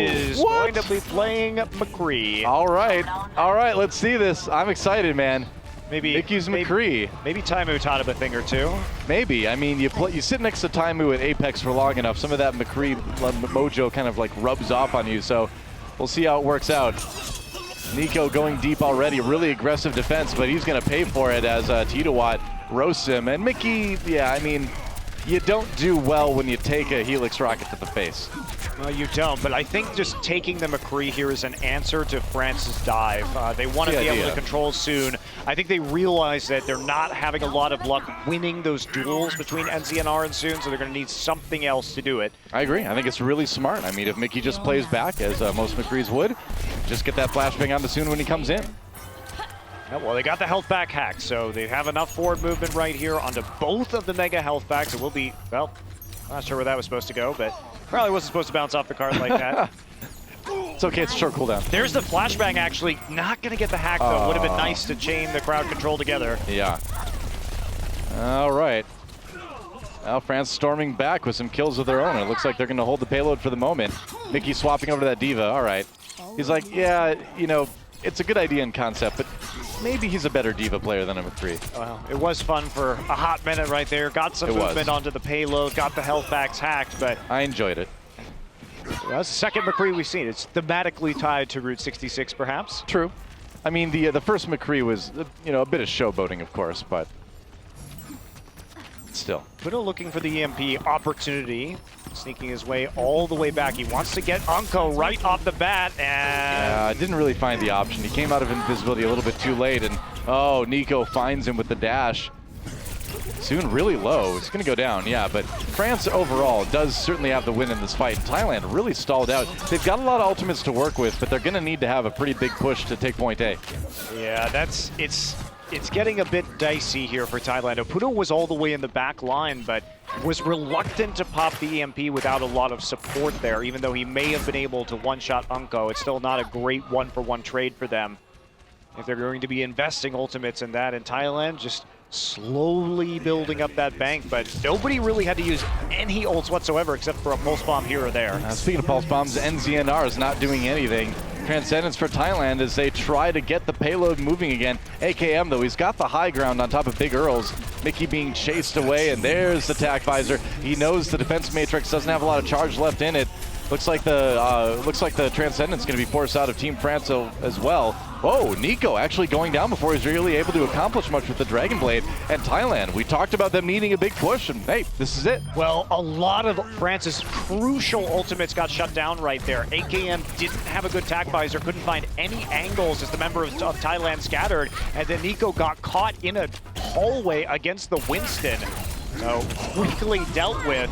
is What? going to be playing McCree. All right, let's see this. I'm excited, man. Mickey's McCree. Maybe Taimu taught him a thing or two. Maybe. I mean, you sit next to Taimu at Apex for long enough, some of that McCree mojo kind of like rubs off on you, so we'll see how it works out. Nico going deep already, really aggressive defense, but he's going to pay for it as Titawat roasts him. And Mickey, yeah, I mean, you don't do well when you take a Helix rocket to the face. Well, you don't, but I think just taking the McCree here is an answer to France's dive. They want to be able to control soon. I think they realize that they're not having a lot of luck winning those duels between NZNR and Soon, so they're going to need something else to do it. I agree. I think it's really smart. I mean, if Mickey just plays back, as most McCrees would, just get that flashbang onto Soon when he comes in. Yeah, well, they got the health back hack, so they have enough forward movement right here onto both of the mega health backs. It will be, well, not sure where that was supposed to go, but probably wasn't supposed to bounce off the card like that. It's okay, it's a short cooldown. There's the flashbang, actually. Not going to get the hack, though. Would have been nice to chain the crowd control together. Yeah. All right. Now France storming back with some kills of their own. It looks like they're going to hold the payload for the moment. Mickey swapping over to that D.Va. All right. He's like, yeah, you know, it's a good idea in concept, but maybe he's a better D.Va player than a McCree. Well, it was fun for a hot minute right there. Got some movement onto the payload, got the health packs hacked, but I enjoyed it. That's the second McCree we've seen. It's thematically tied to Route 66, perhaps. True. I mean, the first McCree was, you know, a bit of showboating, of course, but still. Pudo looking for the EMP opportunity, sneaking his way all the way back. He wants to get Unko right off the bat, and... Yeah, didn't really find the option. He came out of invisibility a little bit too late, and oh, Nico finds him with the dash. Soon really low. It's going to go down, yeah, but France overall does certainly have the win in this fight. Thailand really stalled out. They've got a lot of ultimates to work with, but they're going to need to have a pretty big push to take point A. Yeah, it's getting a bit dicey here for Thailand. Pudo was all the way in the back line, but was reluctant to pop the EMP without a lot of support there, even though he may have been able to one-shot Unko. It's still not a great one-for-one trade for them if they're going to be investing ultimates in that. And Thailand just slowly building up that bank, but nobody really had to use any ults whatsoever except for a pulse bomb here or there. Speaking of pulse bombs, NZNR is not doing anything. Transcendence for Thailand as they try to get the payload moving again. AKM, though, he's got the high ground on top of Big Earls. Mickey being chased away, and there's the tac visor. He knows the defense matrix doesn't have a lot of charge left in it. Looks like the Transcendence going to be forced out of Team France as well. Whoa, Nico actually going down before he's really able to accomplish much with the Dragon Blade. And Thailand, we talked about them needing a big push, and hey, this is it. Well, a lot of France's crucial ultimates got shut down right there. AKM didn't have a good tac visor, couldn't find any angles as the member of Thailand scattered, and then Nico got caught in a hallway against the Winston. So quickly dealt with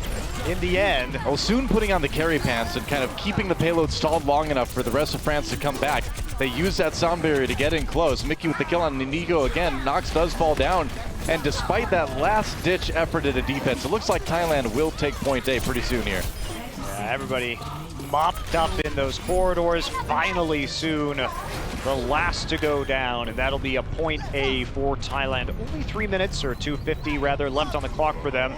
in the end. Oh, soon putting on the carry pants and kind of keeping the payload stalled long enough for the rest of France to come back. They use that sound barrier to get in close. Mickey with the kill on Nico again. Nox does fall down. And despite that last-ditch effort at a defense, it looks like Thailand will take point A pretty soon here. Yeah, everybody mopped up in those corridors. Finally soon, the last to go down, and that'll be a point A for Thailand. Only 3 minutes, or 2:50 rather, left on the clock for them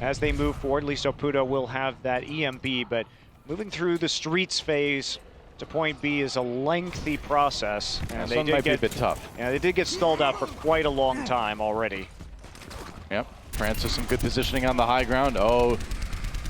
as they move forward. At least Pudo will have that EMP, but moving through the streets phase to point B is a lengthy process. And they might be a bit tough. Yeah, they did get stalled out for quite a long time already. Yep, France has some good positioning on the high ground. Oh,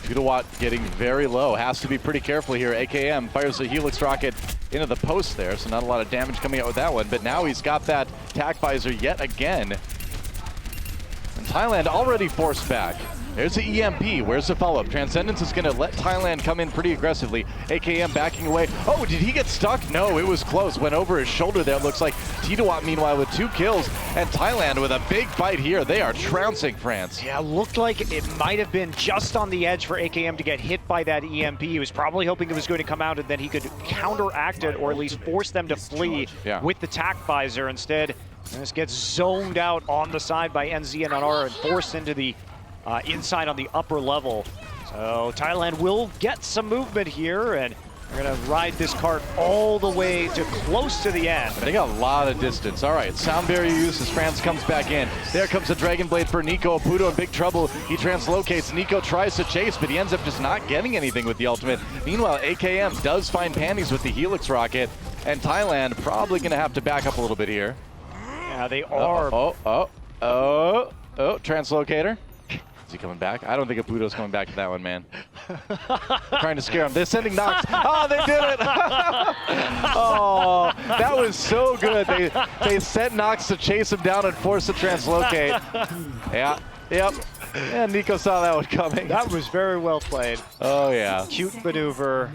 Pudo getting very low. Has to be pretty careful here. AKM fires the Helix rocket into the post there, so not a lot of damage coming out with that one. But now he's got that tac visor yet again. And Thailand already forced back. There's the EMP. Where's the follow-up? Transcendence is going to let Thailand come in pretty aggressively. AKM backing away. Oh, did he get stuck? No, it was close. Went over his shoulder there, it looks like. Tidawat, meanwhile, with 2 kills. And Thailand with a big fight here. They are trouncing France. Yeah, looked like it might have been just on the edge for AKM to get hit by that EMP. He was probably hoping it was going to come out and then he could counteract it or at least force them to flee with the tac visor. Instead, this gets zoned out on the side by NZNR and forced into the inside on the upper level. So Thailand will get some movement here, and they're going to ride this cart all the way to close to the end. They got a lot of distance. All right, sound barrier use as France comes back in. There comes the Dragon Blade for Nico. Pudo in big trouble. He translocates. Nico tries to chase, but he ends up just not getting anything with the ultimate. Meanwhile, AKM does find panties with the Helix rocket, and Thailand probably going to have to back up a little bit here. Yeah, they are. Translocator. Is he coming back? I don't think Pudo's coming back to that one, man. Trying to scare him. They're sending Nox. Oh, they did it! Oh, that was so good. They sent Nox to chase him down and force the translocate. Yeah, yep. Yeah, Nico saw that one coming. That was very well played. Oh, yeah. Cute maneuver.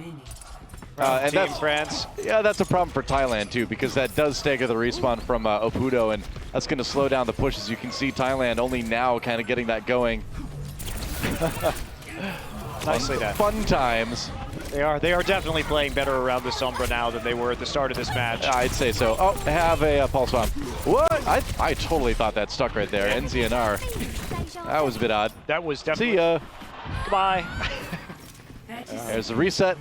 And Team that's France. Yeah, that's a problem for Thailand too, because that does stagger the respawn from Pudo, and that's going to slow down the push. As you can see, Thailand only now kind of getting that going. Nicely done. Fun times. They are definitely playing better around the Sombra now than they were at the start of this match. I'd say so. Oh, have a pulse bomb. What? I totally thought that stuck right there. NZNR. That was a bit odd. That was definitely. See ya. Goodbye. There's the reset.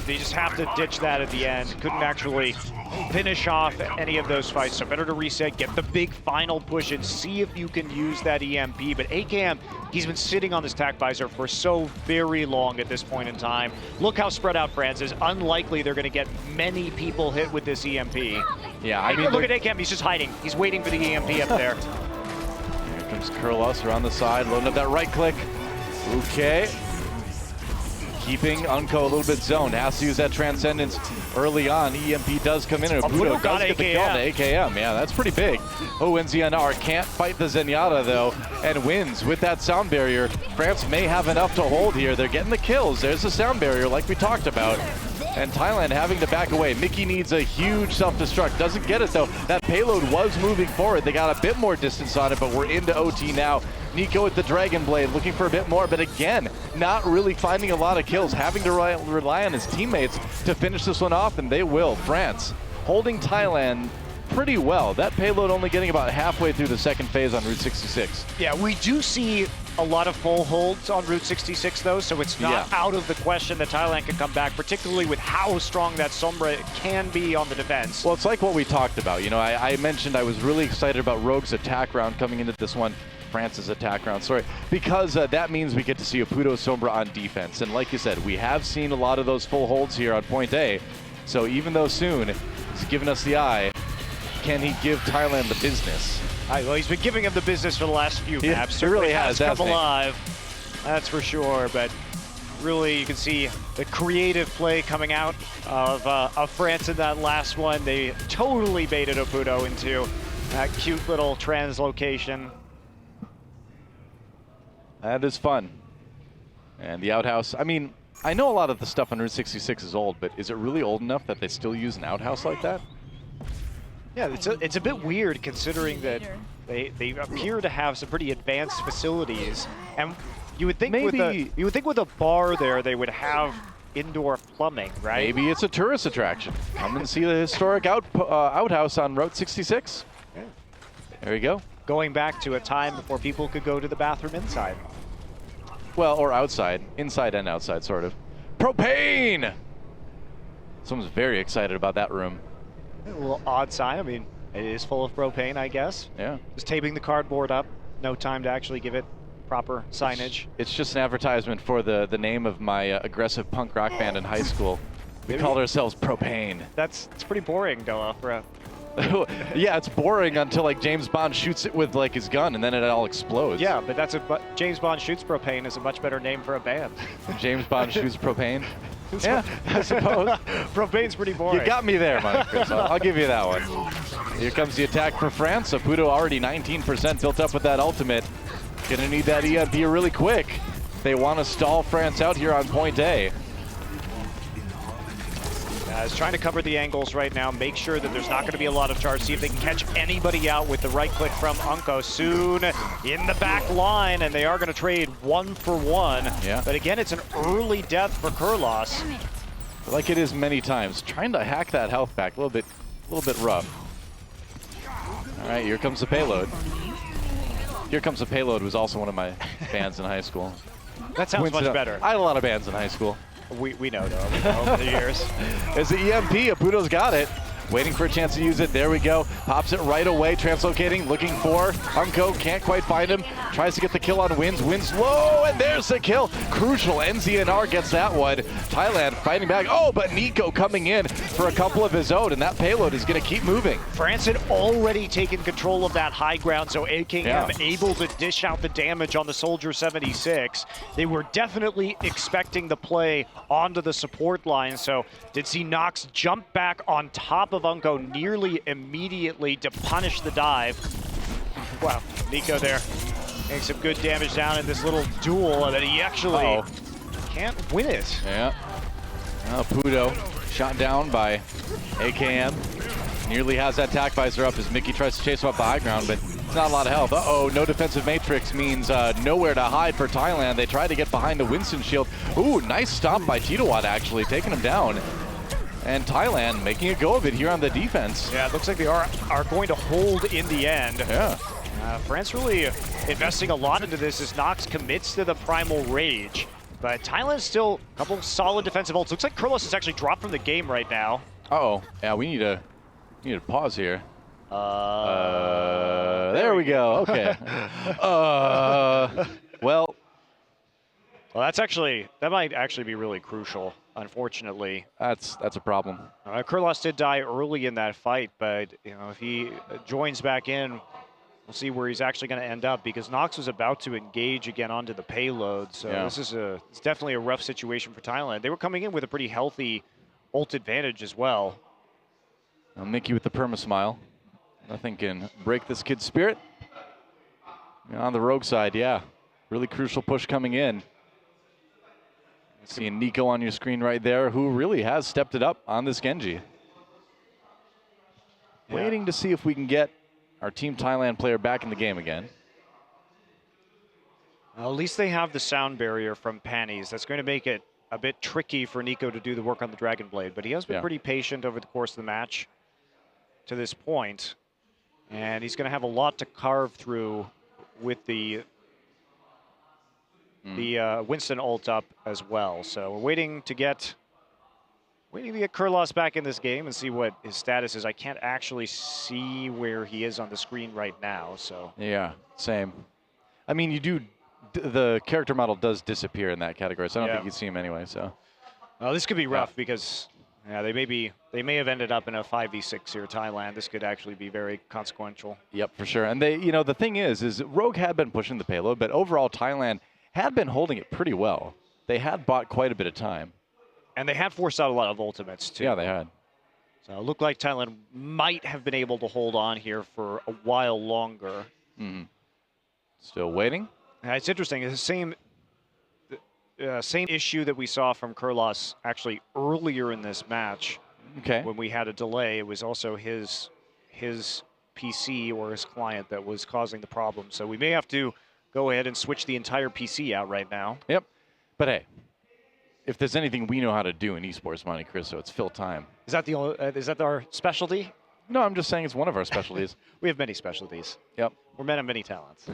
They just have to ditch that at the end. Couldn't actually finish off any of those fights, so better to reset, get the big final push, and see if you can use that EMP. But AKM, he's been sitting on this tac visor for so very long at this point in time. Look how spread out France is. Unlikely they're going to get many people hit with this EMP. Yeah, I mean, look at AKM, he's just hiding. He's waiting for the EMP up there. Here comes Kurlos around the side, loading up that right click. Okay. Keeping Unko a little bit zoned. Has to use that Transcendence early on. EMP does come in, and Apudo does get the kill to AKM. Yeah, that's pretty big. Oh, and ZNR can't fight the Zenyatta, though, and wins with that sound barrier. France may have enough to hold here. They're getting the kills. There's the sound barrier like we talked about. And Thailand having to back away. Mickey needs a huge self-destruct. Doesn't get it, though. That payload was moving forward. They got a bit more distance on it, but we're into OT now. Nico with the Dragon Blade, looking for a bit more, but again, not really finding a lot of kills, having to rely on his teammates to finish this one off, and they will. France holding Thailand pretty well. That payload only getting about halfway through the second phase on Route 66. Yeah, we do see a lot of full holds on Route 66, though, so it's not out of the question that Thailand can come back, particularly with how strong that Sombra can be on the defense. Well, it's like what we talked about. You know, I mentioned I was really excited about Rogue's attack round coming into this one. France's attack round, sorry, because that means we get to see Apudo Sombra on defense. And like you said, we have seen a lot of those full holds here on point A. So even though Soon is giving us the eye, can he give Thailand the business? Well, he's been giving him the business for the last few maps. He really has come alive, that's for sure. But really, you can see the creative play coming out of France in that last one. They totally baited Apudo into that cute little translocation. That is fun. And the outhouse, I mean, I know a lot of the stuff on Route 66 is old, but is it really old enough that they still use an outhouse like that? Yeah, it's a bit weird considering that they appear to have some pretty advanced facilities, and you would think with a bar there they would have indoor plumbing, right? Maybe it's a tourist attraction. Come and see the historic outhouse on Route 66. Yeah. There you go. Going back to a time before people could go to the bathroom inside. Well, or outside. Inside and outside, sort of. Propane! Someone's very excited about that room. A little odd sign. I mean, it is full of propane, I guess. Yeah. Just taping the cardboard up. No time to actually give it proper signage. It's just an advertisement for the name of my aggressive punk rock band in high school. We called ourselves Propane. It's pretty boring, Doa, for a... Yeah, it's boring until like James Bond shoots it with like his gun and then it all explodes. Yeah, but James Bond Shoots Propane is a much better name for a band. James Bond Shoots Propane. Yeah, I suppose. Propane's pretty boring. You got me there, Mike. I'll give you that one. Here comes the attack for France. Apudo already 19% built up with that ultimate. Gonna need that EMP really quick. They want to stall France out here on point A. He's trying to cover the angles right now, make sure that there's not going to be a lot of charge, see if they can catch anybody out with the right click from Unko. Soon in the back line, and they are going to trade 1 for 1. Yeah. But again, it's an early death for Kurlos. Like it is many times. Trying to hack that health back, a little bit rough. All right, here comes the payload. Here Comes the Payload was also one of my bands in high school. That sounds much better. I had a lot of bands in high school. We know, though, over the years. As the EMP, Apudo's got it. Waiting for a chance to use it. There we go. Pops it right away. Translocating, looking for Unko. Can't quite find him. Tries to get the kill on Wins. Wins low, and there's the kill. Crucial. NZNR gets that one. Thailand fighting back. Oh, but Nico coming in for a couple of his own, and that payload is going to keep moving. France had already taken control of that high ground, so AKM able to dish out the damage on the Soldier 76. They were definitely expecting the play onto the support line, so did see Nox jump back on top of Unko nearly immediately to punish the dive. Wow, Nico there getting some good damage down in this little duel, and then he actually can't win it. Yeah. Apudo shot down by AKM. Nearly has that tac visor up as Mickey tries to chase him up the high ground, but it's not a lot of health. Uh-oh, no defensive matrix means nowhere to hide for Thailand. They try to get behind the Winston shield. Ooh, nice stop by Titowat actually, taking him down. And Thailand making a go of it here on the defense. Yeah, it looks like they are going to hold in the end. Yeah. France really investing a lot into this as Nox commits to the Primal Rage. But Thailand's still a couple solid defensive ults. Looks like Kurlos is actually dropped from the game right now. Uh-oh. Yeah, we need to pause here. There we go. Okay. Well, that might actually be really crucial, unfortunately. that's a problem. Kurlos did die early in that fight, but if he joins back in, we'll see where he's actually going to end up, because Nox was about to engage again onto the payload. So Yeah. it's definitely a rough situation for Thailand. They were coming in with a pretty healthy ult advantage as well. Now, Mickey with the perma smile. Nothing can break this kid's spirit. On the Rogue side, yeah. Really crucial push coming in. Seeing Nico on your screen right there, who really has stepped it up on this Genji. Yeah. Waiting to see if we can get our Team Thailand player back in the game again. Well, at least they have the sound barrier from Panties. That's going to make it a bit tricky for Nico to do the work on the Dragon Blade, but he has been pretty patient over the course of the match to this point. And he's going to have a lot to carve through with the Winston ult up as well. So we're waiting to get Kurlos back in this game and see what his status is. I can't actually see where he is on the screen right now. So yeah, same. I mean, the character model does disappear in that category, so I don't think you'd see him anyway. So this could be rough because they may have ended up in a 5v6 here, Thailand. This could actually be very consequential. Yep, for sure. And they, the thing is Rogue had been pushing the payload, but overall Thailand had been holding it pretty well. They had bought quite a bit of time. And they had forced out a lot of ultimates, too. Yeah, they had. So it looked like Thailand might have been able to hold on here for a while longer. Mm-hmm. Still waiting? It's interesting. It's the same issue that we saw from Kurlos actually earlier in this match. Okay. When we had a delay, it was also his PC or his client that was causing the problem. So we may have to go ahead and switch the entire PC out right now. Yep. But hey, if there's anything we know how to do in esports, Monte Cristo, it's fill time. Is that our specialty? No, I'm just saying it's one of our specialties. We have many specialties. Yep. We're men of many talents.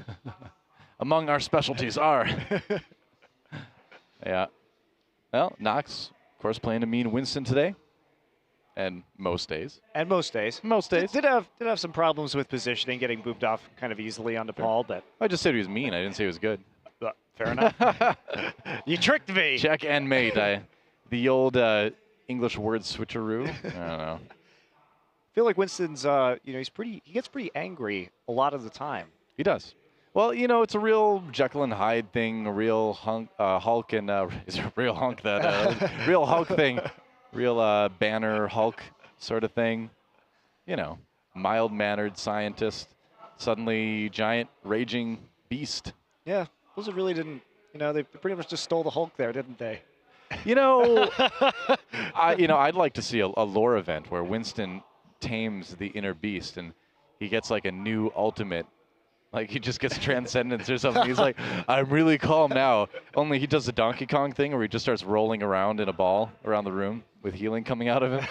Among our specialties are. Yeah. Well, Nox, of course, playing to mean Winston today. And most days. Most days. Did have some problems with positioning, getting booped off kind of easily onto Paul, but I just said he was mean. I didn't say he was good. Fair enough. You tricked me. Check and mate. The old English word switcheroo. I don't know. I feel like Winston's, he gets pretty angry a lot of the time. He does. Well, it's a real Jekyll and Hyde thing, a real Hulk and is it a real Hulk that real Hulk thing, real Banner Hulk sort of thing. Mild-mannered scientist, suddenly giant raging beast. Yeah, Blizzard really didn't. They pretty much just stole the Hulk there, didn't they? I'd like to see a lore event where Winston tames the inner beast and he gets like a new ultimate. Like he just gets transcendence or something. He's like, I'm really calm now. Only he does the Donkey Kong thing where he just starts rolling around in a ball around the room with healing coming out of him.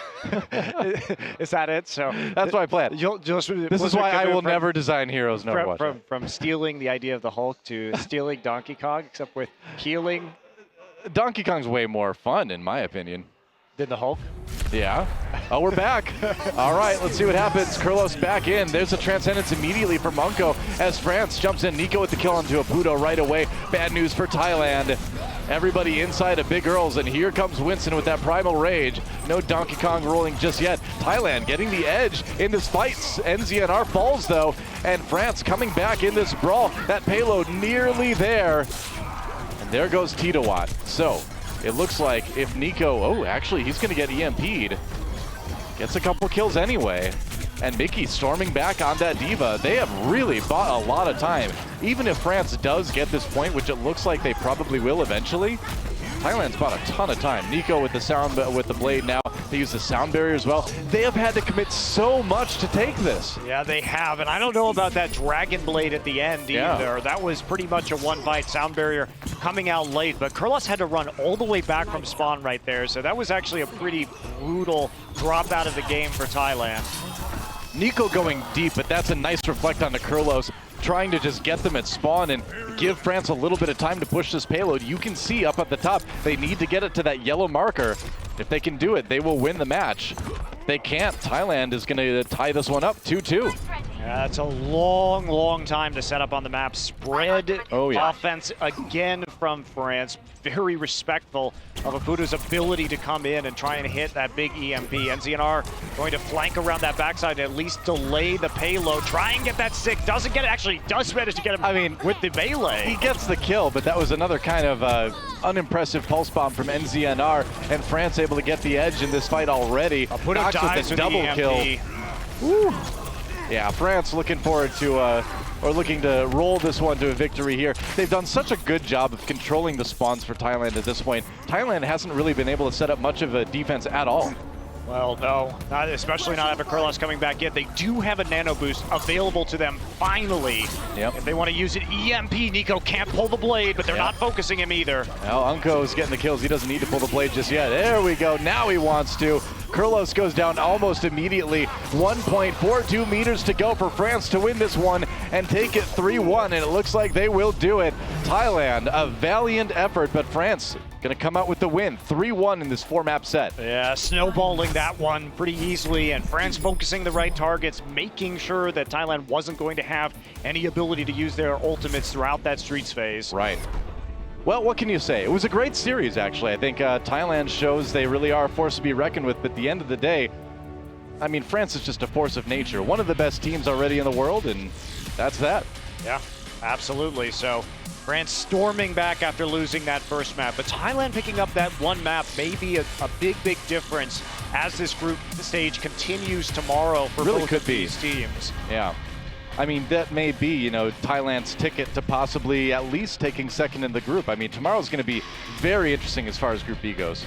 Is that it? So that's what I plan. This is why I will never design heroes in Overwatch. From stealing the idea of the Hulk to stealing Donkey Kong, except with healing. Donkey Kong's way more fun, in my opinion. Than the Hulk? Yeah. Oh, we're back. All right, let's see what happens. Kurlos back in. There's a transcendence immediately for Munko as France jumps in. Nico with the kill onto Apudo right away. Bad news for Thailand. Everybody inside of Big Earls, and here comes Winston with that primal rage. No Donkey Kong rolling just yet. Thailand getting the edge in this fight. NZNR falls, though, and France coming back in this brawl. That payload nearly there. And there goes Titawat. So it looks like if Nico, actually, he's going to get EMP'd. Gets a couple kills anyway. And Mickey storming back on that Diva. They have really bought a lot of time. Even if France does get this point, which it looks like they probably will eventually, Thailand's bought a ton of time. Nico with the blade now. They use the sound barrier as well. They have had to commit so much to take this. Yeah, they have. And I don't know about that Dragon Blade at the end either. That was pretty much a one-bite sound barrier coming out late. But Kurlos had to run all the way back from spawn right there. So that was actually a pretty brutal drop out of the game for Thailand. Nico going deep, but that's a nice reflect onto Kurlos, trying to just get them at spawn and give France a little bit of time to push this payload. You can see up at the top, they need to get it to that yellow marker. If they can do it, they will win the match. If they can't, Thailand is going to tie this one up 2-2. Yeah, it's a long, long time to set up on the map. Spread offense again from France. Very respectful of Aputo's ability to come in and try and hit that big EMP. NZNR going to flank around that backside and at least delay the payload. Try and get that stick. Doesn't get it. Actually, does manage to get him. I mean, with the melee. He gets the kill, but that was another kind of unimpressive pulse bomb from NZNR, and France able to get the edge in this fight already. Aputo dies with double kill. Woo. Yeah, France looking forward to, or looking to roll this one to a victory here. They've done such a good job of controlling the spawns for Thailand at this point. Thailand hasn't really been able to set up much of a defense at all. Well, no, not especially not having Kurlos coming back yet. They do have a nano boost available to them finally. Yep. If they want to use it, EMP, Nico can't pull the blade, but they're not focusing him either. Now Unko is getting the kills. He doesn't need to pull the blade just yet. There we go. Now he wants to. Kurlos goes down almost immediately. 1.42 meters to go for France to win this one and take it 3-1, and it looks like they will do it. Thailand, a valiant effort, but France going to come out with the win. 3-1 in this 4-map set. Yeah, snowballing that one pretty easily, and France focusing the right targets, making sure that Thailand wasn't going to have any ability to use their ultimates throughout that Streets phase. Right. Well, what can you say? It was a great series, actually. I think Thailand shows they really are a force to be reckoned with, but at the end of the day, I mean, France is just a force of nature. One of the best teams already in the world, and that's that. Yeah, absolutely. So France storming back after losing that first map, but Thailand picking up that one map may be a big, big difference as this group stage continues tomorrow for really both could of be. these teams. Yeah. I mean, that may be, you know, Thailand's ticket to possibly at least taking second in the group. I mean, tomorrow's going to be very interesting as far as Group B goes.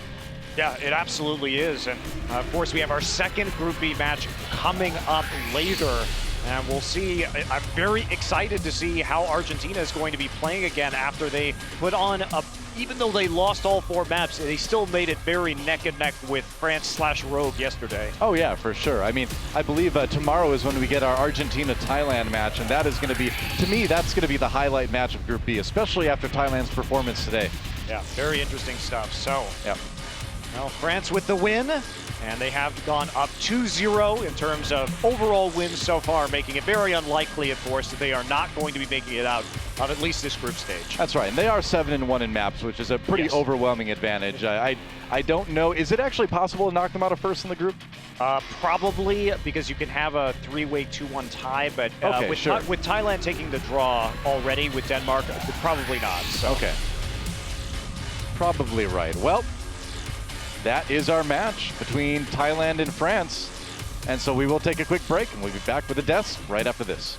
Yeah, it absolutely is. And of course, we have our second Group B match coming up later. And we'll see. I'm very excited to see how Argentina is going to be playing again after they put on a, even though they lost all 4 maps, they still made it very neck and neck with France/Rogue yesterday. Oh yeah, for sure. I mean, I believe tomorrow is when we get our Argentina-Thailand match, and that is going to be, to me, that's going to be the highlight match of Group B, especially after Thailand's performance today. Yeah, very interesting stuff. So, yeah. Well, France with the win, and they have gone up 2-0 in terms of overall wins so far, making it very unlikely, of course, that they are not going to be making it out of at least this group stage. That's right, and they are 7-1 in maps, which is a pretty overwhelming advantage. I don't know, is it actually possible to knock them out of first in the group? Probably, because you can have a 3-way 2-1 tie, but okay, with Thailand taking the draw already with Denmark, probably not. So. Okay. Probably right. Well, that is our match between Thailand and France. And so we will take a quick break, and we'll be back with the deaths right after this.